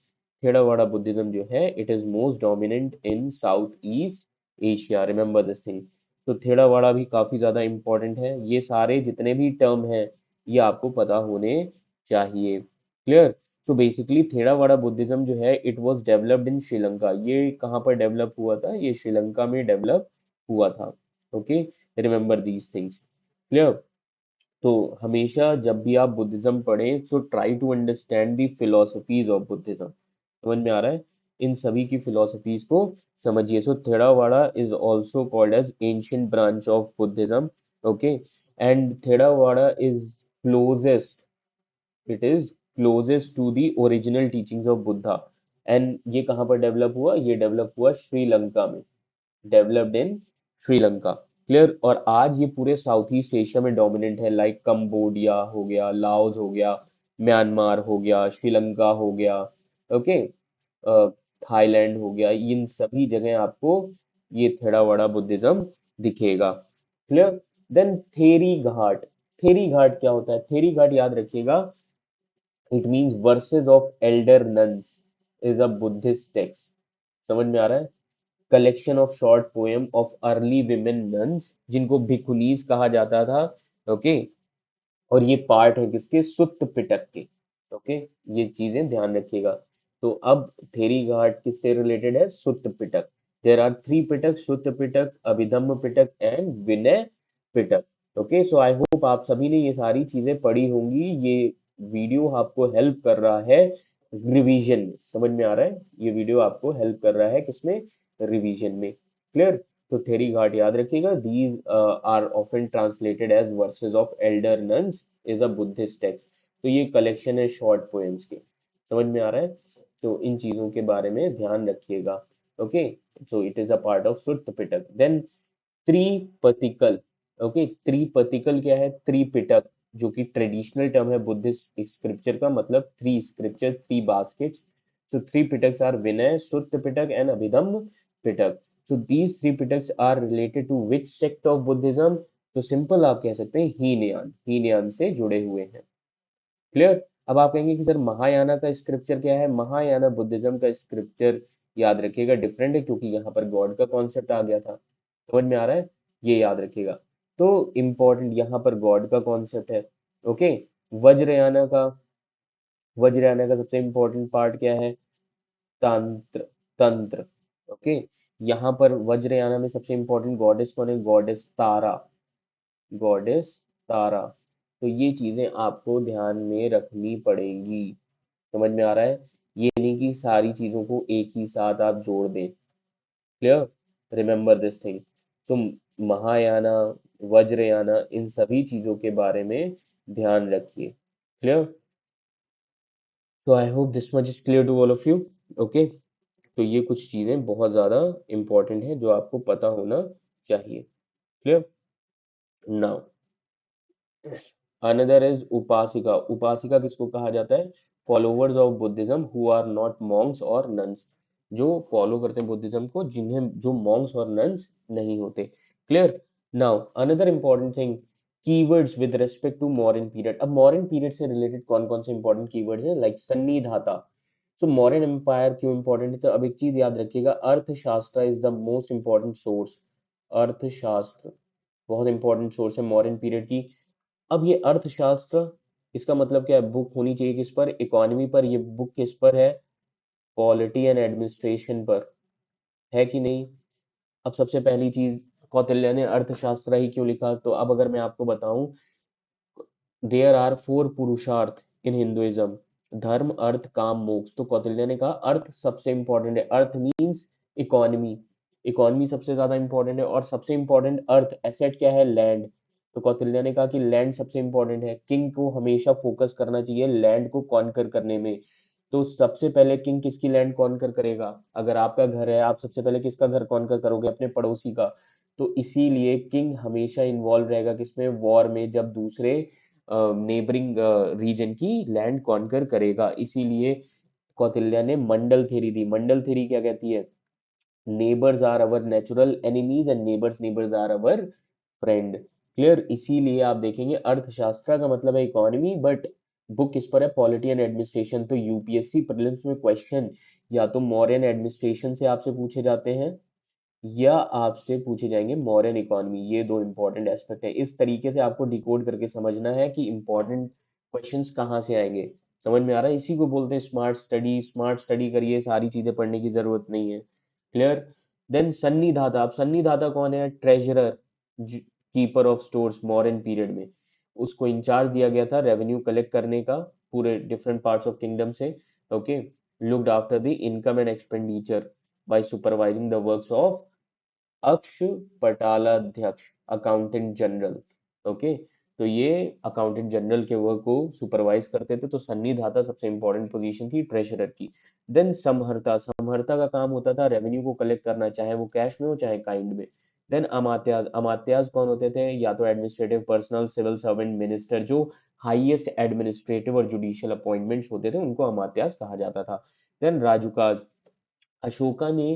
थेरावाड़ा बुद्धिज्म जो है, it is most dominant in south East Asia, remember this thing. तो थेरावाड़ा भी काफी ज्यादा इंपॉर्टेंट है। ये सारे जितने भी टर्म हैं, ये आपको पता होने चाहिए। क्लियर, तो बेसिकली थेरावाड़ा बुद्धिज्म जो है, it was developed in Sri Lanka. ये कहाँ पर डेवलप हुआ था? ये श्रीलंका में डेवलप हुआ था। Okay, remember these things. Clear, तो हमेशा जब भी आप बुद्धिज्म पढ़ें, so try to understand the philosophies of Buddhism. समझ में आ रहा है? इन सभी की फिलोसफीज को समझिए। So Theravada is also called as ancient branch of Buddhism. Okay, and Theravada is closest, it is closest to the original teachings of Buddha. एंड ये कहाँ पर डेवलप हुआ? ये डेवलप हुआ श्रीलंका में, डेवलप्ड इन श्रीलंका। क्लियर, और आज ये पूरे साउथ ईस्ट एशिया में डोमिनेंट है, लाइक कंबोडिया हो गया, लाओस हो गया, म्यांमार हो गया, श्रीलंका हो गया। ओके, थाईलैंड हो गया, इन सभी जगह आपको ये थेरावाड़ा बुद्धिज्म दिखेगा। क्लियर, देन थेरी घाट, थेरी घाट क्या होता है? थेरी घाट याद रखिएगा, it means versus of elder nuns is a Buddhist text. समझ में आ रहा है? Collection of short poem of early women nuns, जिनको भिखुनीज कहा जाता था। ओके, और ये पार्ट है किसके? सुत्त पिटक के। ओके, ये चीजें ध्यान रखिएगा। तो अब थेरी घाट किससे रिलेटेड है? Sutta Pitak. There are three Pitak, Sutta Pitak, Abhidhamma Pitak and Vinaya Pitak. Okay, so I hope आप सभी ने ये सारी चीजें पढ़ी होंगी। ये वीडियो आपको हेल्प कर रहा है रिवीजन में। समझ में आ रहा है? ये वीडियो आपको हेल्प कर रहा है किसमें? रिवीजन में। क्लियर, तो थेरी घाट याद रखिएगा। These are often translated as verses of elder nuns is a Buddhist text. तो ये कलेक्शन है शॉर्ट पोएम्स के। समझ में आ रहा है? तो इन चीजों के बारे में ध्यान रखिएगा। Okay, so it is a part of Sutta Pitak. Then त्रिपतिकल, ओके, त्रिपतिकल क्या है? त्रिपिटक, जो कि ट्रेडिशनल टर्म है बुद्धिस्ट स्क्रिप्चर का, मतलब three scripture, three baskets. So three Pitaks are Vinay, Sutta Pitak and Abhidhamma Pitak. So these three Pitaks are related to which sect of Buddhism? तो सिंपल आप कह सकते हैं हीनयान, हीनयान से जुड़े हुए हैं. क्लियर? अब आप कहेंगे कि सर महायाना का स्क्रिप्चर क्या है? महायाना बुद्धिज्म का स्क्रिप्चर याद रखिएगा डिफरेंट है, क्योंकि यहाँ पर गॉड का कॉन्सेप्ट आ गया था. समझ में आ रहा है? ये याद रखिएगा. तो इंपॉर्टेंट यहाँ पर गॉड का कॉन्सेप्ट है. ओके. वज्रयाना का, वज्रयाना का सबसे इंपॉर्टेंट पार्ट क्या है? तंत्र, तंत्र. ओके. यहाँ पर वज्रयाना में सबसे इंपॉर्टेंट गॉडेस कौन है? गॉडेस तारा, गॉडेस तारा. तो ये चीजें आपको ध्यान में रखनी पड़ेंगी. समझ में आ रहा है? ये नहीं कि सारी चीजों को एक ही साथ आप जोड़ दें. क्लियर? Remember this thing. तो महायाना, वज्रयाना, इन सभी चीजों के बारे में ध्यान रखिए. क्लियर? तो I hope this much is clear to all of you. Okay. तो ये कुछ चीजें बहुत ज्यादा इंपॉर्टेंट है जो आपको पता होना चाहिए. Clear? Now another is upasika. Upasika किसको कहा जाता है? Followers of Buddhism who are not monks और नन्स, जो फॉलो करते हैं बुद्धिज्म को, जिन्हें, जो मॉन्क्स और नन्स नहीं होते. Clear? Now another important thing, keywords with respect to Mauryan period. अब मौर्यन पीरियड से रिलेटेड कौन कौन से इंपॉर्टेंट कीवर्ड्स हैं? Like sannidhata. So Mauryan empire क्यों इंपॉर्टेंट है? तो अब एक चीज याद रखिएगा, Arthashastra is the most important source. Arthashastra बहुत इंपॉर्टेंट सोर्स है मौर्यन पीरियड की. अब ये अर्थशास्त्र, इसका मतलब क्या है? बुक होनी चाहिए किस पर? इकोनॉमी पर. ये बुक किस पर है? पॉलिटी एंड एडमिनिस्ट्रेशन पर. है कि नहीं? अब सबसे पहली चीज, कौटिल्य ने अर्थशास्त्र ही क्यों लिखा? तो अब अगर मैं आपको बताऊं, देयर आर फोर पुरुषार्थ इन हिंदुइज्म: धर्म, अर्थ, काम, मोक्ष. तो कौटिल्य ने कहा अर्थ सबसे इंपॉर्टेंट है. अर्थ मीन्स इकोनॉमी. इकोनॉमी सबसे ज्यादा इंपॉर्टेंट है, और सबसे इंपॉर्टेंट अर्थ एसेट क्या है? लैंड. तो कौटिल्य ने कहा कि लैंड सबसे इंपॉर्टेंट है. किंग को हमेशा फोकस करना चाहिए लैंड को कॉन्कर करने में. तो सबसे पहले किंग किसकी लैंड कॉन्कर करेगा? अगर आपका घर है, आप सबसे पहले किसका घर कॉन्कर करोगे? अपने पड़ोसी का. तो इसीलिए किंग हमेशा इन्वॉल्व रहेगा किसमें? वॉर में, जब दूसरे नेबरिंग रीजन की लैंड कॉन्कर करेगा. इसीलिए कौटिल्य ने मंडल थ्योरी दी. मंडल थ्योरी क्या कहती है? Neighbours are our natural enemies and neighbours neighbours are our friend. Clear? इसीलिए आप देखेंगे अर्थशास्त्र का मतलब है इकोनॉमी, बट बुक किस पर है? Polity and administration. तो यूपीएससी प्रीलिम्स में क्वेश्चन या तो मौर्यन एडमिनिस्ट्रेशन से आपसे पूछे जाते हैं, या आपसे पूछे जाएंगे मॉडर्न इकोनॉमी. ये दो इंपॉर्टेंट एस्पेक्ट है. इस तरीके से आपको डिकोड करके समझना है कि इंपॉर्टेंट क्वेश्चंस कहाँ से आएंगे. समझ में आ रहा है? इसी को बोलते हैं स्मार्ट स्टडी. स्मार्ट स्टडी करिए, सारी चीजें पढ़ने की जरूरत नहीं है. क्लियर? देन सन्निधाता. अब सन्निधाता कौन है? Treasurer, keeper of stores modern period में. उसको इंचार्ज दिया गया था रेवेन्यू कलेक्ट करने का पूरे डिफरेंट पार्ट्स ऑफ किंगडम से. Okay. Looked after the income and expenditure bye supervising the works of अक्ष पटालाध्यक्ष, अकाउंटेंट जनरल. ओके. तो ये अकाउंटेंट जनरल के वर्क को सुपरवाइज करते थे. तो सन्निधाता सबसे इंपॉर्टेंट पोजीशन थी ट्रेजरर की. देन समहर्ता. समहर्ता का काम होता था रेवेन्यू को कलेक्ट करना, चाहे वो कैश में हो चाहे काइंड में. देन अमात्याज. अमात्याज कौन होते थे? या तो administrative personal, civil servant, minister, जो हाईएस्ट एडमिनिस्ट्रेटिव और जुडिशियल अपॉइंटमेंट्स होते थे उनको अमात्याज कहा जाता था. देन राजुकाज. अशोका ने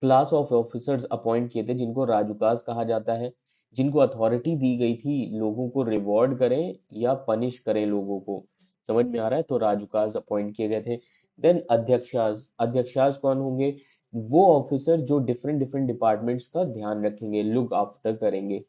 क्लास ऑफ ऑफिसर्स अपॉइंट किए थे जिनको राजुकास कहा जाता है, जिनको अथॉरिटी दी गई थी लोगों को रिवॉर्ड करें या पनिश करें लोगों को. समझ में आ रहा है? तो राजुकास अपॉइंट किए गए थे. देन अध्यक्षास. अध्यक्षास कौन होंगे? वो ऑफिसर जो डिफरेंट डिफरेंट डिपार्टमेंट्स का ध्यान रखेंगे, लुक आफ्टर करेंगे.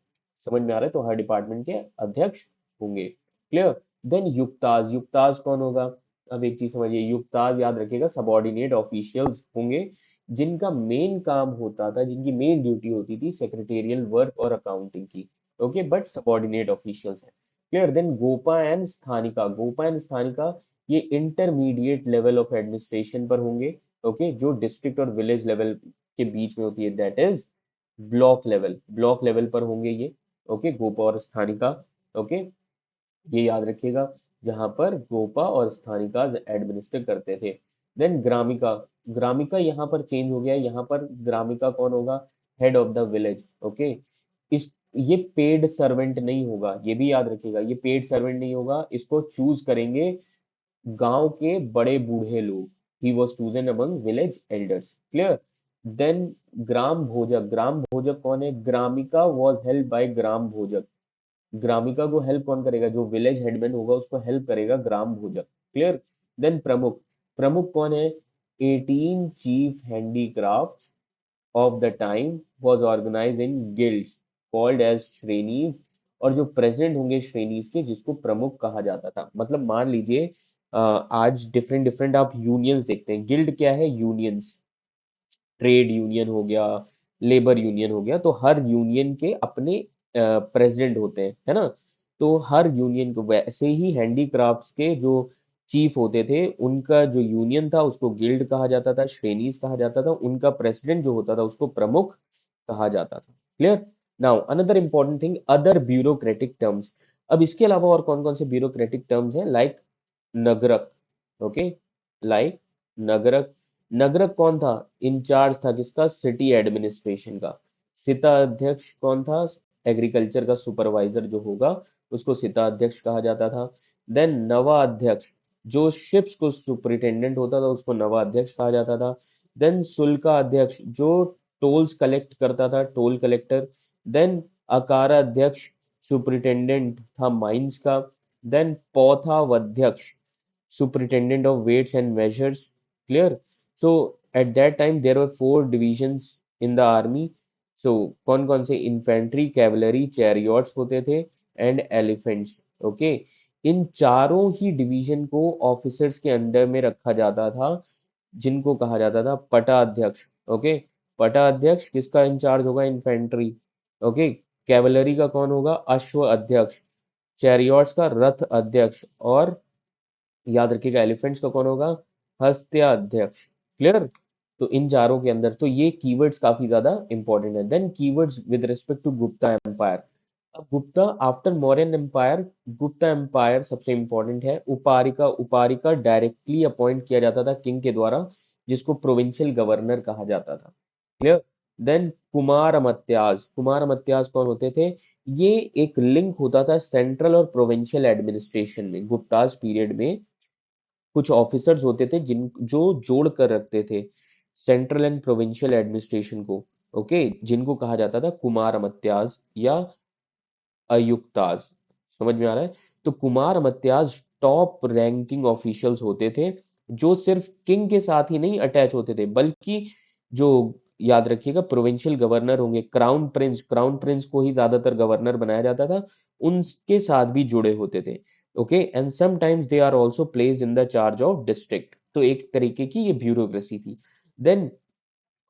समझ में आ रहा है? तो हर डिपार्टमेंट के अध्यक्ष होंगे. क्लियर? देन युक्ताज. युक्ताज कौन होगा? अब एक चीज समझिए, युक्ताज याद रखिएगा सबॉर्डिनेट ऑफिशियल्स होंगे, जिनका मेन काम होता था, जिनकी मेन ड्यूटी होती थी सेक्रेटेरियल वर्क और अकाउंटिंग की. ओके. बट सबॉर्डिनेट ऑफिशियल्स हैं. Clear? Then Gopa and Sthanika. Gopa and Sthanika ये इंटरमीडिएट लेवल ऑफ एडमिनिस्ट्रेशन पर होंगे. ओके. जो डिस्ट्रिक्ट और विलेज लेवल के बीच में होती है, that is block level. Block level पर होंगे ये. ओके. गोपा और स्थानिका. ओके. ये याद रखिएगा, जहां पर गोपा और स्थानिका एडमिनिस्टर करते थे. देन ग्रामिका. ग्रामिका यहाँ पर चेंज हो गया है, यहाँ पर ग्रामिका कौन होगा, head of the village. Okay, इस ये पेड सर्वेंट नहीं होगा, ये भी याद रखिएगा, ये पेड सर्वेंट नहीं होगा, इसको चूज करेंगे गांव के बड़े बूढ़े लोग। He was chosen among village elders. Clear. Then gram bhojak, gram bhojak कौन है, gramika was help by gram bhojak. Gramika को हेल्प कौन करेगा, जो विलेज हेडमैन होगा उसको हेल्प करेगा ग्राम भोजक। क्लियर। देन प्रमुख, प्रमुख कौन है, 18 chief handicraft of the time was organized in guilds called as श्रेणीज। और जो प्रेसिडेंट होंगे श्रेणीज के, जिसको प्रमुख कहा जाता था। मतलब मान लीजिए आज डिफरेंट डिफरेंट आप यूनियंस देखते हैं। गिल्ड क्या है, यूनियंस, ट्रेड यूनियन हो गया, लेबर यूनियन हो गया, तो हर यूनियन के अपने प्रेसिडेंट होते हैं, है ना। तो हर यूनियन को, वैसे ही हैंडीक्राफ्ट्स के जो चीफ होते थे, उनका जो यूनियन था उसको गिल्ड कहा जाता था, श्रेणीज कहा जाता था, उनका प्रेसिडेंट जो होता था उसको प्रमुख कहा जाता था। Clear. Now another important thing, other bureaucratic terms. अब इसके अलावा और कौन कौन से ब्यूरोक्रेटिक टर्म्स हैं, लाइक नगरक। ओके, लाइक नगरक। नगरक कौन था, इंचार्ज था किसका, सिटी एडमिनिस्ट्रेशन का। सिता अध्यक्ष कौन था, एग्रीकल्चर का सुपरवाइजर जो होगा उसको सिता अध्यक्ष कहा जाता था। देन नवा अध्यक्ष, जो शिप्स को सुपरिटेंडेंट होता था उसको नवा अध्यक्ष कहा जाता था। देन शुल्का अध्यक्ष, जो टोल्स कलेक्ट करता था, टोल कलेक्टर। देन अकारा अध्यक्ष, सुपरिटेंडेंट था माइंस का। Then Pautavadhyaksha, superintendent of weights and measures. Clear. So at that time there were four divisions in the army. So कौन कौन से, इन्फेंट्री, कैवलरी, चैरियट्स होते थे, एंड एलिफेंट्स। ओके, इन चारों ही डिवीजन को ऑफिसर्स के अंडर में रखा जाता था, जिनको कहा जाता था पटा अध्यक्ष। ओके, पटा अध्यक्ष किसका इंचार्ज होगा, इन्फेंट्री। ओके, कैवलरी का कौन होगा, अश्व अध्यक्ष। चैरियट्स का रथ अध्यक्ष। और याद रखिएगा एलिफेंट्स का कौन होगा, हस्त्या अध्यक्ष। क्लियर। तो इन चारों के अंदर तो ये कीवर्ड्स काफी ज्यादा इंपॉर्टेंट है। Then keywords with respect to Gupta empire. अब Gupta after Mauryan empire, Gupta empire सबसे इंपॉर्टेंट है। उपारिका, उपारिका डायरेक्टली अपॉइंट किया जाता था किंग के द्वारा, जिसको प्रोविंशियल गवर्नर कहा जाता था। क्लियर। देन कुमार अमात्याज, कुमार अमात्याज कौन होते थे, ये एक लिंक होता था सेंट्रल और प्रोविंशियल एडमिनिस्ट्रेशन में। गुप्ताज पीरियड में कुछ ऑफिसर्स होते थे जिन जो जोड़ कर रखते थे सेंट्रल एंड प्रोविंशियल एडमिनिस्ट्रेशन को। ओके, जिनको कहा जाता था कुमार अमात्याज या अयुक्ताज। समझ में आ रहा है। तो कुमार अमात्याज टॉप रैंकिंग ऑफिशियल्स होते थे, जो सिर्फ किंग के साथ ही नहीं अटैच होते थे, बल्कि जो, याद रखिएगा, प्रोविंशियल गवर्नर होंगे, क्राउन प्रिंस, क्राउन प्रिंस को ही ज्यादातर गवर्नर बनाया जाता था, उनके साथ भी जुड़े होते थे। Okay, and sometimes they are also placed in the charge of district. तो एक तरीके की ये ब्यूरोक्रेसी थी। देन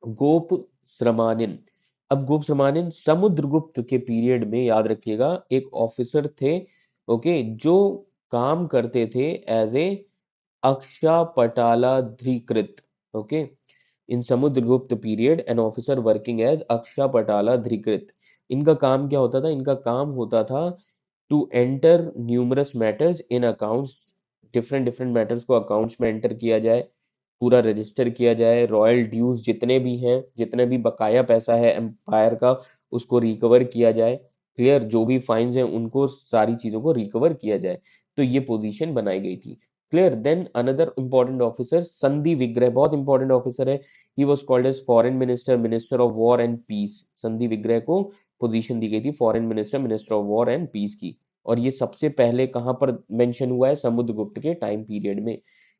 गोप श्रमानिन। अब गोप श्रमानिन समुद्रगुप्त के पीरियड में, याद रखिएगा, एक ऑफिसर थे। ओके, जो काम करते थे as a akshapataladhikrit. Okay, in Samudragupta period an officer working as akshapataladhikrit. इनका काम क्या होता था, इनका काम होता था to enter numerous matters in accounts. Different different matters को अकाउंट्स में एंटर किया जाए, पूरा रजिस्टर किया जाए, रॉयल ड्यूज जितने भी हैं, जितने भी बकाया पैसा है एम्पायर का, उसको रिकवर किया जाए। क्लियर, जो भी फाइन्स हैं उनको, सारी चीजों को रिकवर किया जाए। तो ये पोजीशन बनाई गई थी। Clear. Then another important officer, Sandhi Vigraha, बहुत इंपॉर्टेंट ऑफिसर है। He was called as foreign minister, minister of war and peace. Sandhi Vigraha को पोजीशन दी गई थी foreign minister, minister of war and peace की। और ये सबसे पहले कहां पर मेंशन हुआ है, समुद्रगुप्त के टाइम पीरियड में।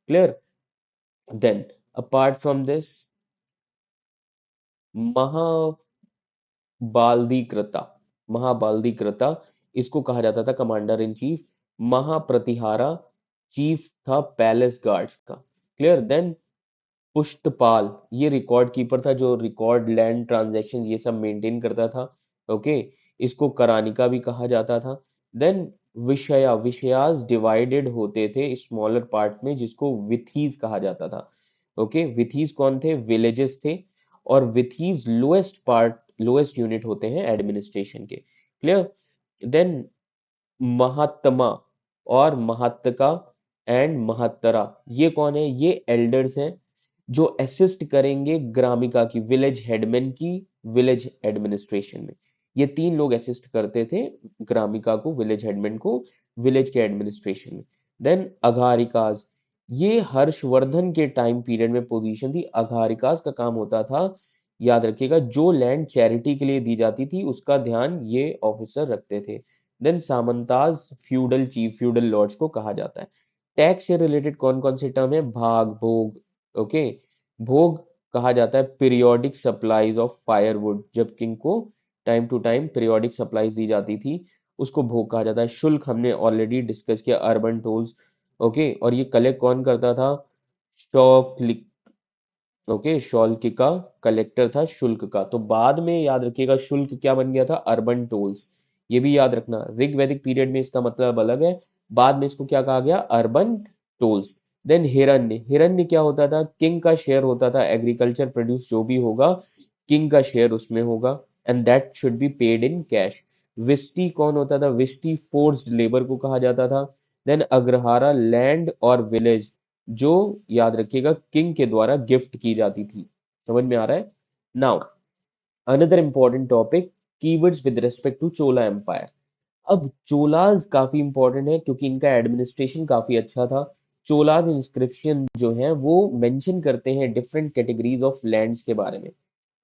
Clear. Then apart from this, mahabaladhikrita, mahabaladhikrita, इसको कहा जाता था commander in chief. Mahapratihara, chief था पैलेस गार्ड्स का। क्लियर। देन पुष्टपाल, ये रिकॉर्ड कीपर था, जो रिकॉर्ड, लैंड ट्रांजैक्शन ये सब मेंटेन करता था। ओके, इसको करानिका भी कहा जाता था। देन विषया, विषयास डिवाइडेड होते थे स्मॉलर पार्ट में, जिसको विथीज कहा जाता था। ओके, विथीज कौन थे, विलेजेस थे। और विथीज लोएस्ट पार्ट, लोएस्ट यूनिट होते हैं एडमिनिस्ट्रेशन के। क्लियर। देन महात्मा और महात्का एंड महात्तरा, ये कौन है, ये एल्डर्स हैं, जो असिस्ट करेंगे ग्रामिका की, विलेज हेडमैन की, विलेज एडमिनिस्ट्रेशन में। ये 3 लोग असिस्ट करते थे ग्रामिका को, विलेज हेडमैन को, विलेज के एडमिनिस्ट्रेशन में। देन अघारिकास, ये हर्षवर्धन के टाइम पीरियड में पोजीशन थी। अघारिकास का काम होता था, याद रखिएगा, जो लैंड चैरिटी के लिए दी जाती थी उसका ध्यान ये ऑफिसर रखते थे। Then samantas, feudal chief, feudal lords को कहा जाता है। टैक्स से रिलेटेड कौन कौन से टर्म है? भाग, भोग, ओके। भोग कहा जाता है पीरियोडिक सप्लाईज ऑफ फायरवुड, जब किंग को time to time periodic supplies दी जाती थी उसको भोग कहा जाता है। शुल्क हमने ऑलरेडी डिस्कस किया, अर्बन टोल्स, ओके। और ये कलेक्ट कौन करता था? शॉप, ओके, शुल्क का कलेक्टर था, शुल्क का। तो बाद में याद रखिएगा शुल्क क्या बन गया था? Urban tolls. ये भी याद रखना, ऋग वैदिक पीरियड में इसका मतलब अलग है, बाद में इसको क्या कहा गया? Urban tolls. देन हिरण्य, हिरण्य क्या होता था? किंग का शेयर होता था, एग्रीकल्चर प्रोड्यूस जो भी होगा किंग का शेयर उसमें होगा, and that should be paid in cash. विस्टी कौन होता था? विस्टी फोर्स्ड लेबर को कहा जाता था। देन अग्रहारा, लैंड और विलेज जो, याद रखिएगा, किंग के द्वारा गिफ्ट की जाती थी। समझ में आ रहा है? Now another important topic, keywords with respect to Chola empire. अब चोलाज काफी इंपॉर्टेंट है क्योंकि इनका एडमिनिस्ट्रेशन काफी अच्छा था। चोलाज इंस्क्रिप्शन जो है वो मेंशन करते हैं डिफरेंट कैटेगरीज ऑफ लैंड्स के बारे में।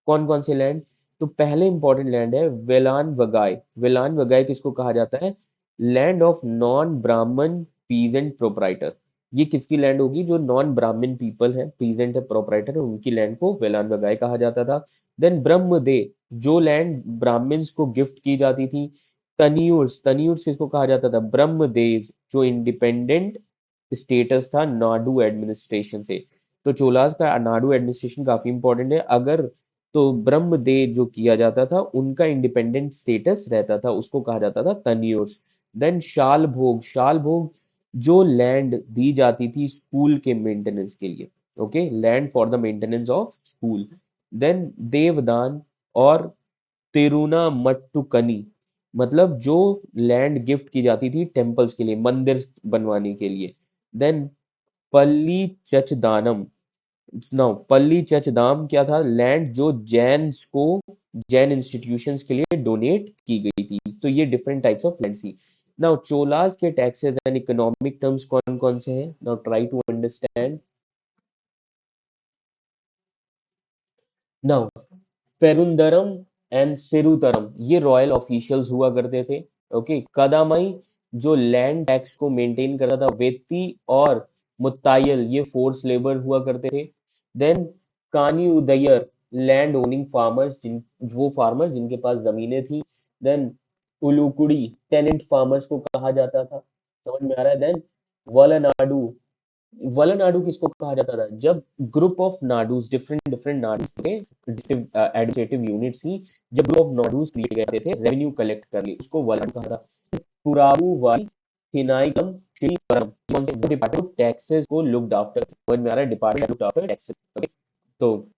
कौन कौन से लैंड? तो पहले इंपॉर्टेंट लैंड है वेलान वगाई। वेलान वगाई किसको कहा जाता है? लैंड ऑफ नॉन ब्राह्मण पीजेंट प्रोप्राइटर। ये किसकी लैंड होगी? जो नॉन ब्राह्मण पीपल है, पीजेंट है, प्रोप्राइटर है, उनकी लैंड को वेलान वगाई कहा जाता था। देन ब्रह्मदे, जो लैंड ब्राह्मण्स को गिफ्ट की जाती थी। तनियुर्स, तनियुर्स किसको कहा जाता था? ब्रह्मदेज, जो इंडिपेंडेंट स्टेटस था नाडु एडमिनिस्ट्रेशन से। तो चोलास का नाडु एडमिनिस्ट्रेशन काफी इंपॉर्टेंट है। अगर तो ब्रह्मदेव जो किया जाता था उनका इंडिपेंडेंट स्टेटस रहता था, उसको कहा जाता था तन्योर्स। देन शाल भोग, शाल भोग जो लैंड दी जाती थी स्कूल के मेंटेनेंस के लिए, okay, land for the maintenance of school. Then devadana और तिरुनामट्टुकनी, मतलब जो लैंड गिफ्ट की जाती थी टेम्पल्स के लिए, मंदिर बनवाने के लिए। देन पल्ली चचदानम, नाउ पल्ली चचदाम क्या था? लैंड जो जैन्स को, जैन इंस्टीट्यूशंस के लिए डोनेट की गई थी। तो ये डिफरेंट टाइप्स ऑफ लैंड थी। नाउ चोलास के टैक्सेस एंड इकोनॉमिक टर्म्स कौन कौन से हैं? Now try to understand. Now perundaram and sirutaram, ये रॉयल ऑफिशियल्स हुआ करते थे, ओके। कदामई जो लैंड टैक्स को मेंटेन करता था। वेत्ती और मुत्तायल ये फोर्स लेबर हुआ करते थे। देन कानी उदयर, लैंड ओनिंग फार्मर्स, जिन, वो फार्मर्स जिनके पास जमीनें थी। देन उलुकुड़ी, टेनेंट फार्मर्स को कहा जाता था। समझ में आ रहा है? देन वलनाडु, वलनाडु किसको कहा जाता था? जब group of nadus, different different nadus थे, एडमिनिस्ट्रेटिव यूनिट्स थी, जब ग्रुप ऑफ नाडूज क्रिएट गए थे रेवेन्यू कलेक्ट कर ली, उसको वलन कहा था। पुरावु वाई हिनाइकम श्रीवरम, कौन से डिपार्टमेंट टैक्सेस को लुक्ड आफ्टर? समझ में आ रहा है? Department looked after taxes. तो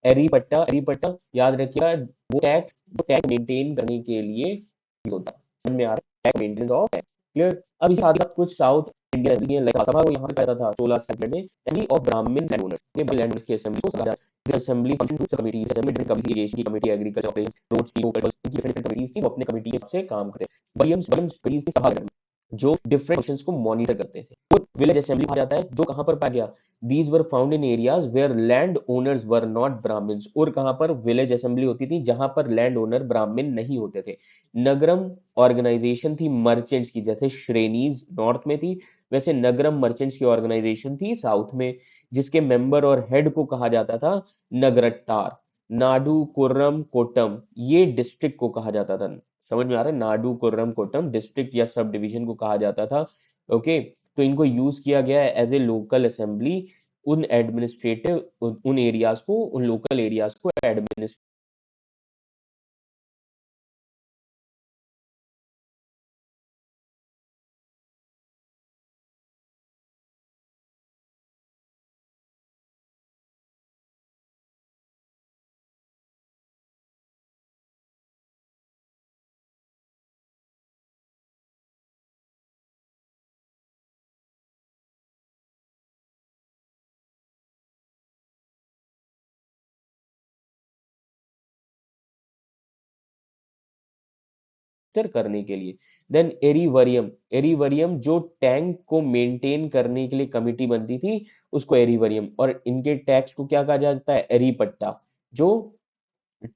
एरीपट्टा, एरीपट्टा याद रखिएगा, वो टैक्स, वो टैक्स मेंटेन करने के लिए यूज होता है। समझ में आ रहा है? Tax maintenance of tax, clear. अब इसके साथ साथ कुछ साउथ इंडियन असेंबली लाइक सभा को यहाँ पे कहता था चोला स्टेट में assembly of Brahmin land owners, ये लैंड ओनर्स की असेंबली को समझा। Assembly function to committee, assembly different committee, irrigation की कमिटी, एग्रीकल्चर ऑपरेशन, रोड्स की, लोकल की, डिफरेंट कमिटीज की, वो अपने कमिटी से काम करते हैं। विलियम्स विलियम्स कमिटीज की सभा जो डिफरेंट फंक्शंस को मॉनिटर करते थे, वो विलेज असेंबली कहा जाता है। जो कहां पर पाया गया? These were found in areas where land owners were not Brahmins. और कहां पर विलेज असेंबली होती थी? जहां पर लैंड ओनर ब्राह्मण नहीं होते थे। नगरम ऑर्गेनाइजेशन थी मर्चेंट्स की, जैसे श्रेणीज नॉर्थ में थी, वैसे नगरम मर्चेंट्स की ऑर्गेनाइजेशन थी साउथ में, जिसके मेंबर और हेड को कहा जाता था नगरट्टार। नाडु कुर्रम कोट्टम ये डिस्ट्रिक्ट को कहा जाता था। समझ में आ रहा है? नाडु कुर्रम कोट्टम डिस्ट्रिक्ट या सब डिवीजन को कहा जाता था, ओके। तो इनको यूज किया गया है एज ए लोकल असेंबली, उन एडमिनिस्ट्रेटिव, उन एरियाज को, उन लोकल एरियाज को एडमिनिस्ट्रेट कैप्चर करने के लिए। देन एरीवरियम, एरीवरियम जो टैंक को मेंटेन करने के लिए कमिटी बनती थी, उसको एरीवरियम। और इनके टैक्स को क्या कहा जाता है, एरीपट्टा, जो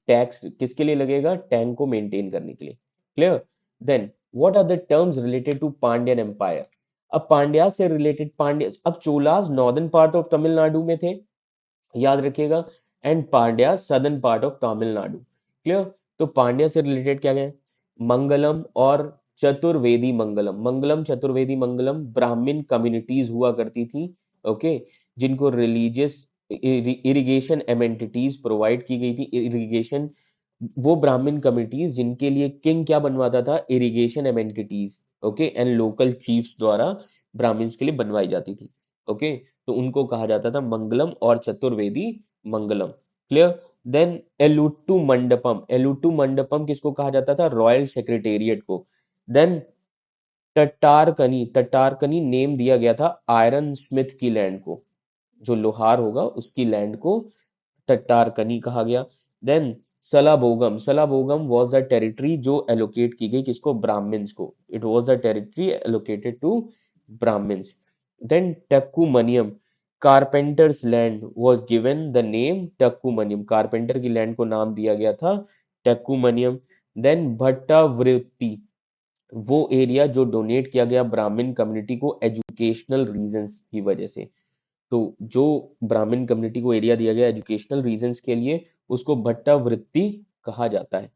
टैक्स किसके लिए लगेगा, टैंक को मेंटेन करने के लिए। Clear. Then what are the terms related to Pandyan empire. अब पांड्या से रिलेटेड, पांड्या, अब Cholas northern part of Tamil Nadu में थे, याद रखिएगा, and Pandya southern part of Tamil Nadu. Clear. तो पांड्या से रिलेटेड क्या है, मंगलम और चतुर्वेदी मंगलम, मंगलम चतुर्वेदी मंगलम ब्राह्मण कम्युनिटीज हुआ करती थी। ओके, जिनको रिलीजियस इरिगेशन एमेनिटीज प्रोवाइड की गई थी। इरिगेशन, वो ब्राह्मण कम्युनिटीज जिनके लिए किंग क्या बनवाता था, irrigation amenities. Okay, and local chiefs द्वारा ब्राह्मण्स के लिए बनवाई जाती थी। ओके, तो उनको कहा जाता था मंगलम और चतुर्वेदी मंगलम। क्लियर। देन एलुट्टू मंडपम, एलुट्टू मंडपम किसको कहा जाता था, रॉयल सेक्रेटेरिएट को। देन टटारकनी, टटारकनी नेम दिया गया था आयरन स्मिथ की लैंड को, जो लोहार होगा उसकी लैंड को टट्टारकनी कहा गया। Then salabhogam, salabhogam was a territory जो एलोकेट की गई किसको, ब्राह्मण्स को। It was a territory allocated to Brahmins. Then takkumaniyam, carpenters land was given the name takkumaniyam, carpenter की लैंड को नाम दिया गया था टक्कुमनियम। देन भट्टावृत्ति, वो एरिया जो डोनेट किया गया ब्राह्मण कम्युनिटी को एजुकेशनल रीजंस की वजह से। तो जो ब्राह्मण कम्युनिटी को एरिया दिया गया एजुकेशनल रीजंस के लिए, उसको भट्टा वृत्ति कहा जाता है।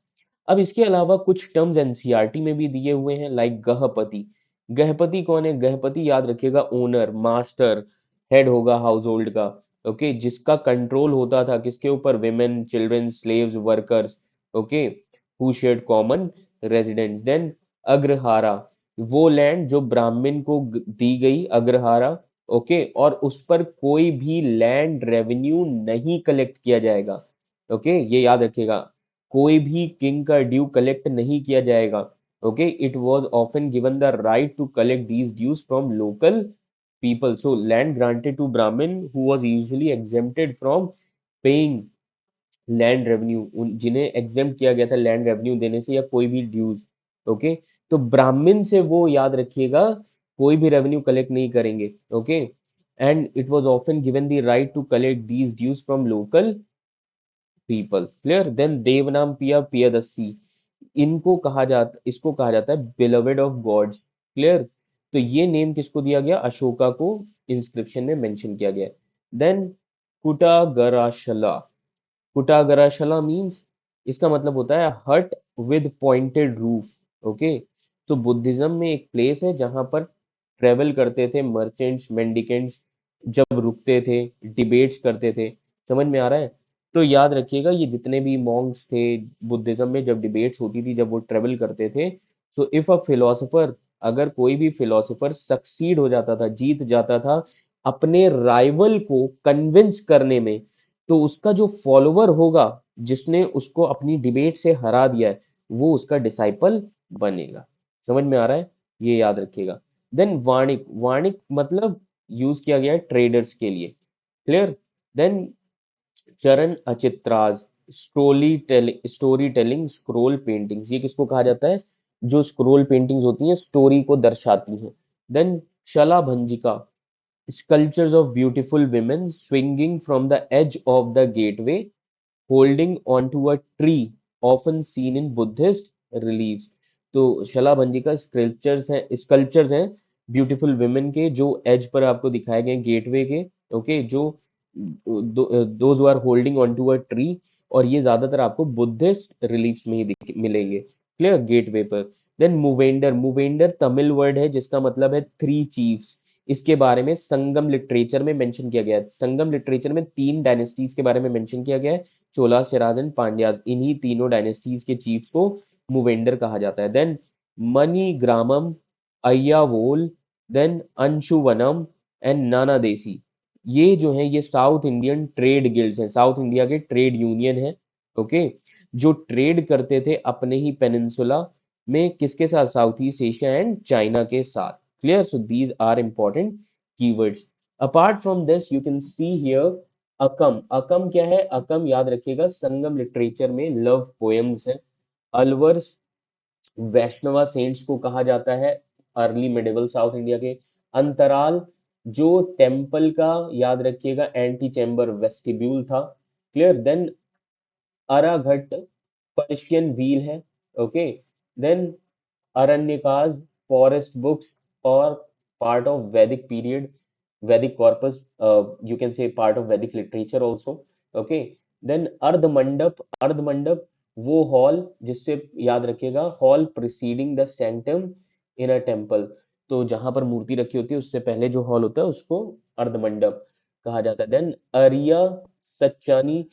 अब इसके अलावा कुछ टर्म्स एनसीईआरटी में भी दिए हुए हैं, लाइक गहपति। गहपति कौन है, गहपति याद रखिएगा ओनर, मास्टर, हेड होगा हाउस होल्ड का। ओके, जिसका कंट्रोल होता था किसके ऊपर, women, children, slaves, workers. Okay, who shared common residence. Then agrahara, वो लैंड जो ब्राह्मण को दी गई, अग्रहारा। ओके, और उस पर कोई भी लैंड रेवेन्यू नहीं कलेक्ट किया जाएगा। ओके, ये याद रखिएगा, कोई भी किंग का ड्यू कलेक्ट नहीं किया जाएगा। Okay, it was often given the right to collect these dues from local people. So land granted to Brahmin who was usually exempted from paying land revenue, जिन्हें एग्जेम्प्ट किया गया था लैंड रेवेन्यू देने से या कोई भी ड्यूज। ओके, तो ब्राह्मण से वो याद रखिएगा कोई भी रेवेन्यू कलेक्ट नहीं करेंगे। Okay, and it was often given the right to collect these dues from local people. Clear. Then Devanampiya Piyadassi, इनको कहा जाता, इसको कहा जाता है बिलोवेड ऑफ गॉड्स। क्लियर। तो ये नेम किसको दिया गया, अशोका को इंस्क्रिप्शन में मेंशन किया गया। देन कुटागराशला, कुटागराशला मीन्स, इसका मतलब होता है हट विद पॉइंटेड रूफ। ओके, तो बुद्धिज्म में एक प्लेस है जहां पर ट्रेवल करते थे मर्चेंट्स, मेंडिकेंट्स, जब रुकते थे, डिबेट्स करते थे। समझ में आ रहा है। तो याद रखिएगा ये जितने भी मॉन्क्स थे बुद्धिज्म में, जब डिबेट्स होती थी, जब वो ट्रेवल करते थे, तो इफ अ फिलोसोफर, अगर कोई भी फिलोसोफर सक्सीड हो जाता था, जीत जाता था अपने राइवल को कन्विंस करने में, तो उसका जो फॉलोवर होगा, जिसने उसको अपनी डिबेट से हरा दिया है, वो उसका डिसाइपल बनेगा। समझ में आ रहा है, ये याद रखिएगा। देन वाणिक, वाणिक मतलब यूज किया गया है ट्रेडर्स के लिए। क्लियर। देन चरण अचित्राज, स्टोरी टेलिंग स्क्रोल पेंटिंग्स, ये किसको कहा जाता है, जो स्क्रोल पेंटिंग्स होती हैं स्टोरी को दर्शाती हैं। Then shalabhanjika, sculptures of beautiful women swinging from the edge of the gateway holding onto a tree often seen in Buddhist reliefs। तो शलाभंजी का स्कल्पचर्स हैं ब्यूटीफुल वुमेन के, जो एज पर आपको दिखाए गए गेटवे के। ओके, जो those are holding on to a tree, और ये ज्यादातर आपको बुद्धिस्ट रिलीफ्स में ही मिलेंगे। क्लियर, गेटवे पर। देन मूवेंडर, मूवेंडर तमिल वर्ड है जिसका मतलब है थ्री चीफ्स। इसके बारे में संगम लिटरेचर में मेंशन किया गया है। संगम लिटरेचर में तीन डायनेस्टीज के बारे में मेंशन किया गया है, चोला, सिराज एंड पांड्याज। इन्हीं तीनों डायनेस्टीज के चीफ्स को मूवेंडर कहा जाता है। Then Manigramam, Ayyavole, then Anjuvannam and Nanadeshi, ये जो है ये साउथ इंडियन ट्रेड गिल्ड्स हैं, साउथ इंडिया के ट्रेड यूनियन है। ओके, जो ट्रेड करते थे अपने ही पेनिनसुला में, किसके साथ, South East Asia and China के साथ। Clear. So these are important keywords. Apart from this you can see here akam. Akam क्या है, अकम याद रखिएगा संगम लिटरेचर में लव पोएम्स है। अलवर, वैष्णवा सेंट्स को कहा जाता है अर्ली मिडिवल साउथ इंडिया के। अंतराल जो टेम्पल का, याद रखिएगा, एंटी चैम्बर वेस्टिब्यूल था। Clear. Then araghatta Persian wheel है। Okay. Then Aranyakas, forest books, or part of Vedic period, Vedic corpus, you can say part of Vedic literature also. Okay. Then Ardh Mandap, वो हॉल जिससे, याद रखिएगा, hall preceding the sanctum in a temple. तो जहां पर मूर्ति रखी होती है उससे पहले जो हॉल होता है उसको अर्ध मंडप कहा जाता है। देन सच्चानी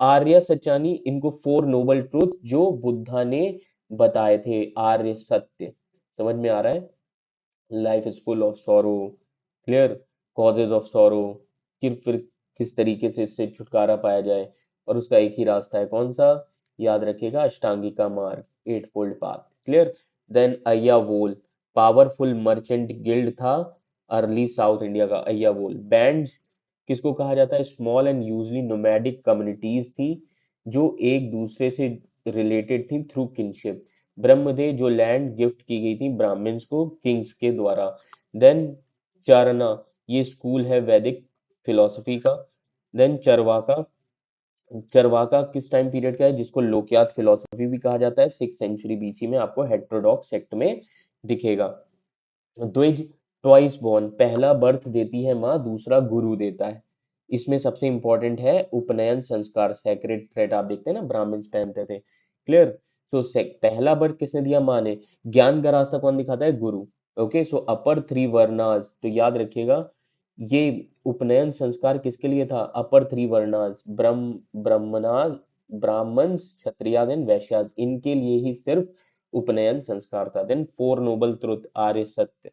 आर्य सचानी, इनको फोर नोबल ट्रूथ जो बुद्धा ने बताए थे, आर्य सत्य। समझ में आ रहा है? Life is full of sorrow. Clear. Causes of sorrow, कि फिर किस तरीके से इससे छुटकारा पाया जाए, और उसका एक ही रास्ता है, कौन सा? याद रखिएगा, ashtangika marga, eight fold path. Clear. Then Ayyavole, powerful merchant guild था अर्ली साउथ इंडिया का, अय्यावोल। बैंड्स किसको कहा जाता है? Small and usually nomadic communities थी जो एक दूसरे से रिलेटेड थी थ्रू किनशिप। ब्रह्मदेव, जो लैंड गिफ्ट की गई थी ब्राह्मण्स को किंग्स के द्वारा। देन चारणा, ये स्कूल है वैदिक फिलोसफी का। देन चरवाका, चरवाका किस टाइम पीरियड का है, जिसको लोकयात फिलोसफी भी कहा जाता है, 6th सेंचुरी बीसी में आपको हेट्रोडॉक्स सेक्ट में दिखेगा। द्विज, ट्वाइस बॉर्न, पहला बर्थ देती है माँ, दूसरा गुरु देता है। इसमें सबसे इंपॉर्टेंट है उपनयन संस्कार, सैक्रेड थ्रेड, आप देखते हैं ना ब्राह्मण्स पहनते थे। क्लियर। सो पहला बर्थ किसने दिया? माँ ने। ज्ञान का रास्ता कौन दिखाता है? गुरु। ओके। सो अपर थ्री वर्णास, तो याद रखिएगा, ये उपनयन संस्कार किसके लिए था? Upper three varnas, Brahmanas, Brahmins, Kshatriyas and Vaishyas, इनके लिए ही सिर्फ उपनयन संस्कार था। Then four noble truth, arya satya.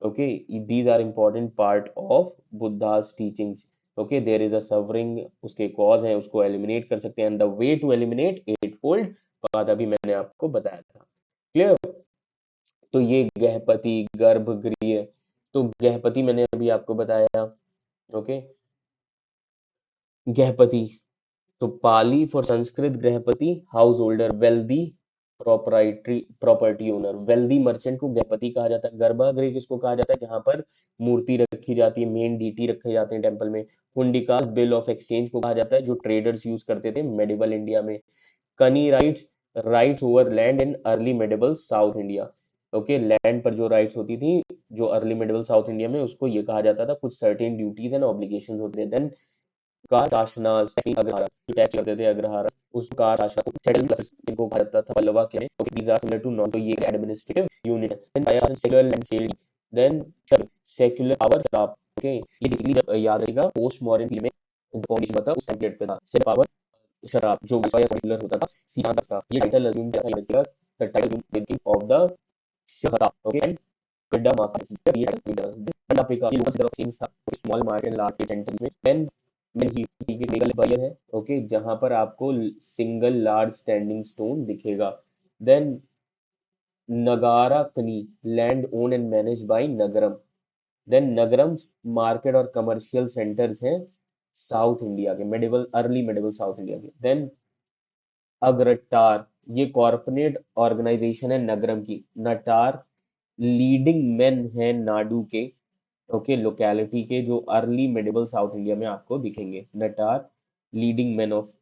Okay, these are important part of Buddha's teachings. Okay, there is a suffering, उसके cause है, उसको eliminate कर सकते हैं, and the way to eliminate eightfold path अभी मैंने आपको बताया था। क्लियर। तो ये गहपति, गर्भगृह, तो गहपति मैंने अभी आपको बताया। ओके। गहपति, तो Pali for Sanskrit grihapati, householder, wealthy, proprietary property owner. Wealthy merchant को गृहपति कहा जाता है। गर्भगृह किसको कहा जाता है? जहां पर मूर्ति रखी जाती है, मेन डीटी रखे जाते हैं टेम्पल में। हुंडिका, बिल ऑफ एक्सचेंज को कहा जाता है, जो ट्रेडर्स यूज करते थे मेडिवल इंडिया में। कनी rights, rights over land in early medieval south India. Okay, land पर जो राइट्स होती थी जो अर्ली मेडिवल साउथ इंडिया में, उसको ये कहा जाता था, कुछ सर्टेन ड्यूटीज एंड ऑब्लिगेशंस होते थे। देन कार शासनास, अग्रहारा, टैक्स करते थे अग्रहारा, उस कार शासन सेटल क्लासेस इनको कहा जाता था पल्लवा के में। Okay, these are similar to नॉन, तो ये एडमिनिस्ट्रेटिव यूनिट है। देन पाया सेक्युलर लैंड शेल्ड। देन सेक्युलर पावर शराब। ओके, ये बेसिकली जब याद रहेगा पोस्ट मॉडर्न पीरियड में फॉर्मेशन हुआ था उस टाइम पीरियड पे था। सेक्युलर पावर शराब जो सेक्युलर होता था, सिद्धांत का ये टाइटल अज्यूम किया था, the title baking of the शहरा। ओके। एंड फ्रीडम मार्केट, ये एंड अफ्रीका, ये लोकल चेंज था small market and large centre में। देन में ही लीगल बायर है। ओके, जहां पर आपको सिंगल लार्ज स्टैंडिंग स्टोन दिखेगा। देन नगारा कनी, land own and manage by nagaram. Then nagaram market और कमर्शियल सेंटर्स हैं साउथ इंडिया के, medieval early medieval south India के। देन अग्रटार, ये कॉर्पोरेट ऑर्गेनाइजेशन है नगरम की। नटार, लीडिंग मेन है नाडू के, ओके, लोकेलिटी के, जो अर्ली मेडिवल साउथ इंडिया में आपको दिखेंगे। Nattar, leading man of.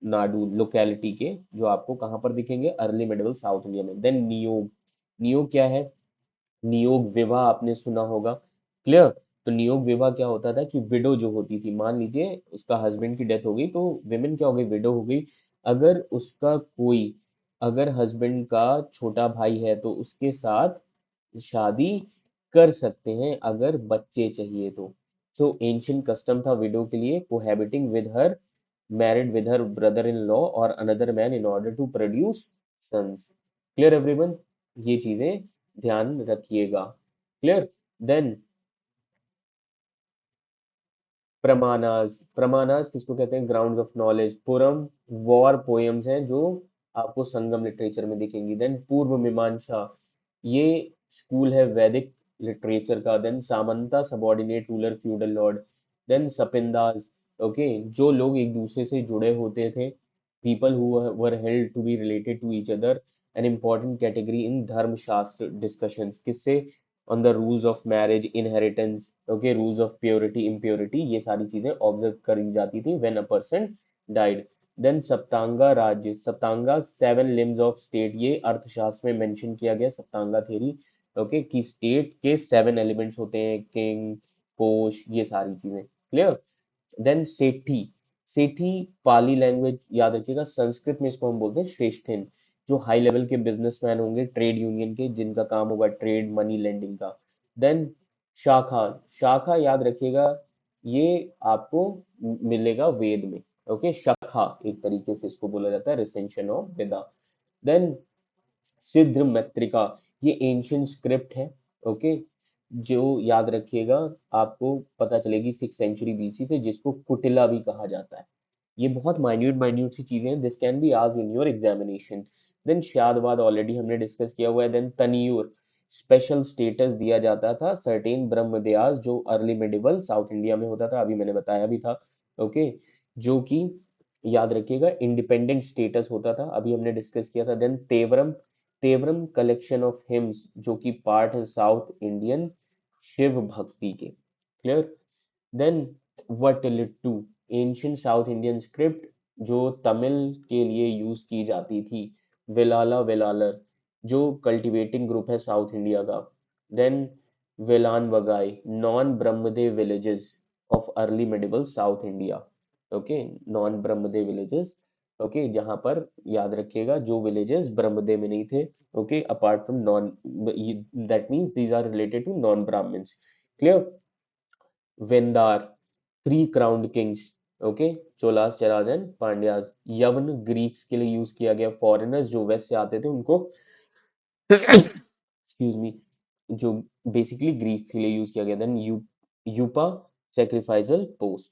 Nadu locality के, जो आपको कहाँ पर दिखेंगे? अर्ली मिडिवल साउथ इंडिया में। देन नियोग, नियोग क्या है? नियोग विवाह आपने सुना होगा। क्लियर। तो नियोग विवाह क्या होता था कि विडो जो होती थी, मान लीजिए उसका हस्बैंड की डेथ हो गई, तो विमेन क्या हो गई? विडो हो गई। अगर उसका कोई, अगर हस्बैंड का छोटा भाई है तो उसके साथ शादी कर सकते हैं अगर बच्चे चाहिए तो। सो एंशियंट कस्टम था विडो के लिए cohabiting with her married with her brother-in-law or another man in order to produce sons. Clear everyone? ये चीजें ध्यान रखिएगा. Clear? Then प्रमाणास. प्रमाणास किसको कहते हैं? Grounds of knowledge. Puram war poems हैं जो आपको संगम लिटरेचर में दिखेंगी. देन पूर्व मीमांसा, ये स्कूल है वैदिक लिटरेचर का. Then samanta, subordinate ruler feudal lord. Then sapindas, okay, जो लोग एक दूसरे से जुड़े होते थे, people who were held to be related to each other, an important category in dharmashastra discussions. किससे? On the rules of marriage, inheritance, okay, rules of purity, impurity, ये सारी चीजें ऑब्जर्व करी जाती थी when a person died. Then saptanga rajya. Saptanga, seven limbs of state, ये अर्थशास्त्र में मेंशन किया गया सप्तांगा थ्योरी, ओके, कि स्टेट के सेवन एलिमेंट्स होते हैं, किंग, पोश, ये सारी चीजें. क्लियर? देन सेठी. सेठी पाली लैंग्वेज याद रखिएगा. संस्कृत में इसको हम बोलते हैं श्रेष्ठिन, जो हाई लेवल के बिजनेसमैन होंगे ट्रेड यूनियन के, जिनका काम होगा ट्रेड, मनी लेंडिंग का. देन शाखा. शाखा याद रखिएगा, ये आपको मिलेगा वेद में. ओके, शाखा एक तरीके से इसको बोला जाता है, रिसेंशन ऑफ वेदा. देन सिद्ध मेत्रिका, ये एंशियंट स्क्रिप्ट है, ओके, जो याद रखिएगा आपको पता चलेगी 6th century BC से, जिसको कुटिला भी कहा जाता है. ये बहुत माइन्यूट माइन्यूट सी चीजें हैं. This can be asked in your examination. Then syadvada already हमने डिस्कस किया हुआ है. देन तनियूर, स्पेशल स्टेटस दिया जाता था सर्टेन ब्रह्म व्यास, जो अर्ली मिडिवल साउथ इंडिया में होता था, अभी मैंने बताया भी था, ओके, जो कि याद रखिएगा इंडिपेंडेंट स्टेटस होता था, अभी हमने डिस्कस किया था. Then Tevaram. Tevaram collection of hymns, जो कि पार्ट है साउथ इंडियन शिव भक्ति के. Clear? Then vatteluttu, ancient South Indian script, जो तमिल के लिए यूज की जाती थी. वेलाला वेलालर, जो कल्टिवेटिंग ग्रुप है साउथ इंडिया का. Then vellan vagai, non brahmadeya villages of early medieval South India. Okay, non brahmadeya villages, okay, जहां पर याद रखिएगा जो विलेजेस ब्रह्मदेव में नहीं थे, okay, apart from non, that means these are related to non Brahmins. Clear? Vendar, three crowned kings, okay, Cholas, Cheras and Pandyas. Yavana, Greeks के लिए यूज किया गया. फॉरेनर्स जो वेस्ट से आते थे उनको एक्सक्यूज मी, जो बेसिकली ग्रीक्स के लिए यूज किया गया. Then yupa, sacrificial post.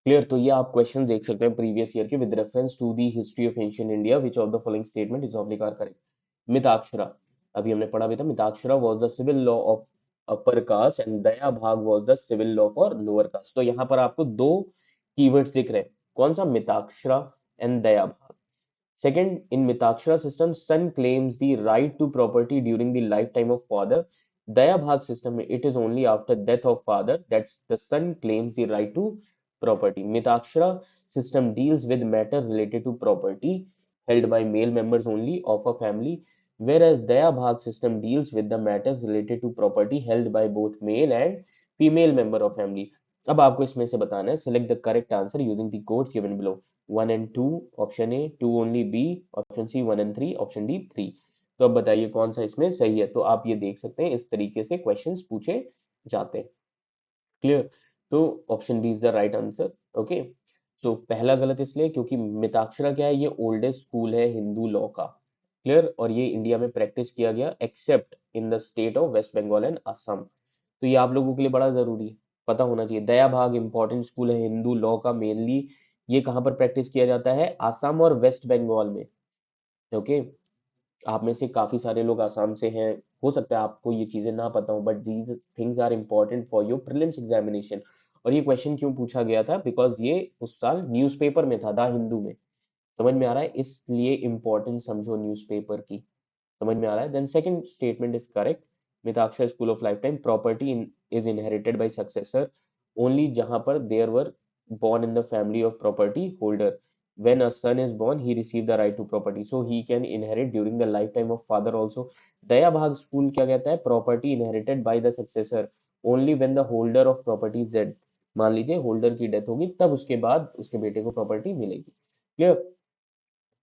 Clear? तो ये आप क्वेश्चन देख सकते हैं प्रीवियस ईयर के, with reference to the history of ancient India which of the following statement is oblique are correct. Mitakshara, अभी हमने पढ़ा भी था. Mitakshara was the civil law of upper caste and Daya Bhaga was the civil law for lower caste. तो यहाँ पर आपको दो कीवर्ड्स दिख रहे हैं. कौन सा? मिताक्षरा एंड दया भाग. Second, in Mitaksha system, son claims the right to property during the lifetime of father. Daya Bhag system, it is only after death of father that the son claims the right to property. Mitaksha system deals with matter related to property held by male members only of a family, whereas Daya Bhag system deals with the matters related to property held by both male and female member of family. अब आपको इसमें से बताना है. Select the correct answer using the codes given below. 1 and 2 option A, 2 only B option C, 1 and 3 option D 3. तो अब बताइए कौन सा इसमें सही है. तो आप ये देख सकते हैं इस तरीके से क्वेश्चंस पूछे जाते हैं. क्लियर? तो option B is the right answer. Okay, तो पहला गलत इसलिए क्योंकि मिताक्षरा क्या है? ये ओल्डेस्ट स्कूल है हिंदू लॉ का. क्लियर? और ये इंडिया में प्रैक्टिस किया गया except in the state of West Bengal and Assam. तो ये आप लोगों के लिए बड़ा जरूरी है, पता होना चाहिए. दया भाग इंपॉर्टेंट स्कूल है हिंदू लॉ का. मेनली ये कहाँ पर प्रैक्टिस किया जाता है? आसाम और वेस्ट बंगाल में. ओके, आप में से काफी सारे लोग आसाम से हैं, हो सकता है आपको ये चीजें ना पता हो, but these things are important for your prelims examination. और ये क्वेश्चन क्यों पूछा गया था? बिकॉज ये उस साल न्यूज़पेपर में था, द हिंदू में. समझ में आ रहा है? इसलिए इंपॉर्टेंस समझो न्यूज़पेपर की. समझ में आ रहा है? Then second statement is correct. Mitakshara school of lifetime property is inherited by successor only जहां पर there were born in the family of property holder. When a son is born, he receive the right to property, so he can inherit during the lifetime of father also. दया भाग स्कूल क्या कहता है? Property inherited by the successor only when the holder of property is dead. मान लीजिए होल्डर की डेथ होगी, तब उसके बाद उसके बेटे को प्रॉपर्टी मिलेगी. क्लियर?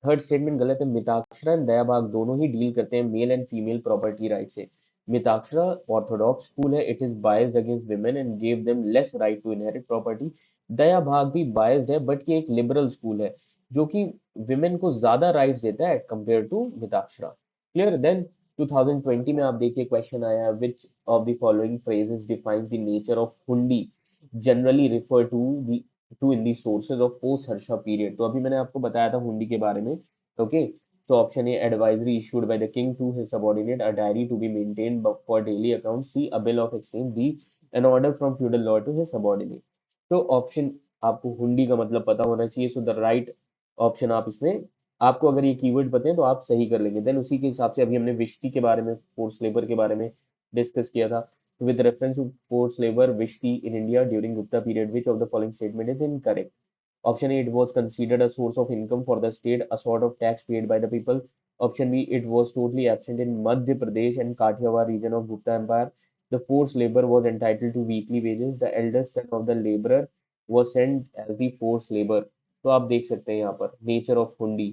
थर्ड स्टेटमेंट गलत है. मिताक्षरा एंड दया भाग दोनों ही डील करते हैं male and female property right से. मिताक्षरा ऑर्थोडॉक्स स्कूल है. It is biased against women and give them less right to inherit property. Daya Bhaga भी बायस्ड है, बट ये एक लिबरल स्कूल है जो कि विमेन को ज्यादा राइट्स देता है compare to Mitakshara. Clear. Then 2020 में आप देखिए क्वेश्चन आया, which of the following phrases defines the nature of hundi generally refer to in the sources of post Harsha period. तो अभी मैंने आपको बताया था हुंडी के बारे में। ओके, तो option A advisory issued by the king to his subordinate, a diary to be maintained for daily accounts, C a bill of exchange, D an order from feudal lord to his subordinate. तो ऑप्शन, आपको हुंडी का मतलब पता होना चाहिए, सो द राइट ऑप्शन आप इसमें, आपको अगर ये कीवर्ड पता है तो आप सही कर लेंगे। देन उसी के हिसाब से अभी हमने विष्टी के बारे में, फोर्स लेबर के बारे में डिस्कस किया था। With reference to force labour vishti in India during Gupta period, which of the following statement is incorrect? Option A, it was considered a source of income for the state, a sort of tax paid by the people. Option B, it was totally absent in Madhya Pradesh and Kathiawar region of Gupta Empire. The forced labor was entitled to weekly wages. The eldest son of the laborer was sent as the forced labor. तो आप देख सकते हैं यहाँ पर नेचर ऑफ हुंडी।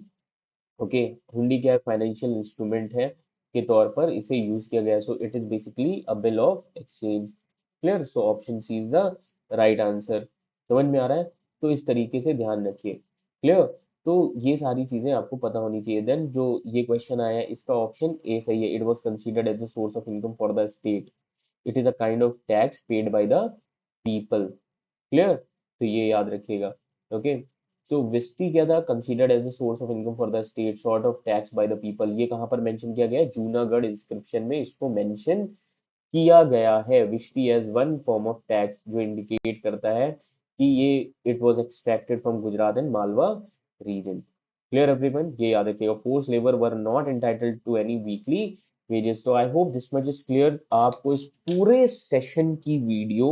ओके, हुंडी क्या है? फाइनेंशियल इंस्ट्रूमेंट है के तौर पर इसे यूज किया गया है। So it is basically a bill of exchange. Clear. So option C is the right answer. समझ में आ रहा है? तो इस तरीके से ध्यान रखिए। क्लियर। तो ये सारी चीजें आपको पता होनी चाहिए। देन जो ये क्वेश्चन आया है इसका ऑप्शन ए सही है। It was considered as a source of income for the state. It is a kind of tax paid by the people. Clear. तो ये याद रखिएगा। ओके, तो विस्टी क्या था? Considered as a source of income for the state, sort of tax by the people. ये कहाँ पर मेंशन किया गया है? जूनागढ़ इंस्क्रिप्शन में इसको मेंशन किया गया है, vishti as one form of tax, जो इंडिकेट करता है कि ये it was extracted from Gujarat and Malwa region. Clear everyone? ये याद रखिएगा। Force labour were not entitled to any weekly wages. तो I hope this much is clear. आपको इस पूरे सेशन की वीडियो,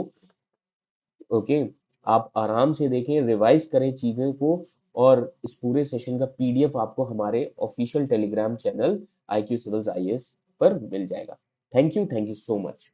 ओके, आप आराम से देखें, रिवाइज करें चीजें को, और इस पूरे सेशन का पीडीएफ आपको हमारे official Telegram channel IQ civils IAS पर मिल जाएगा। Thank you so much.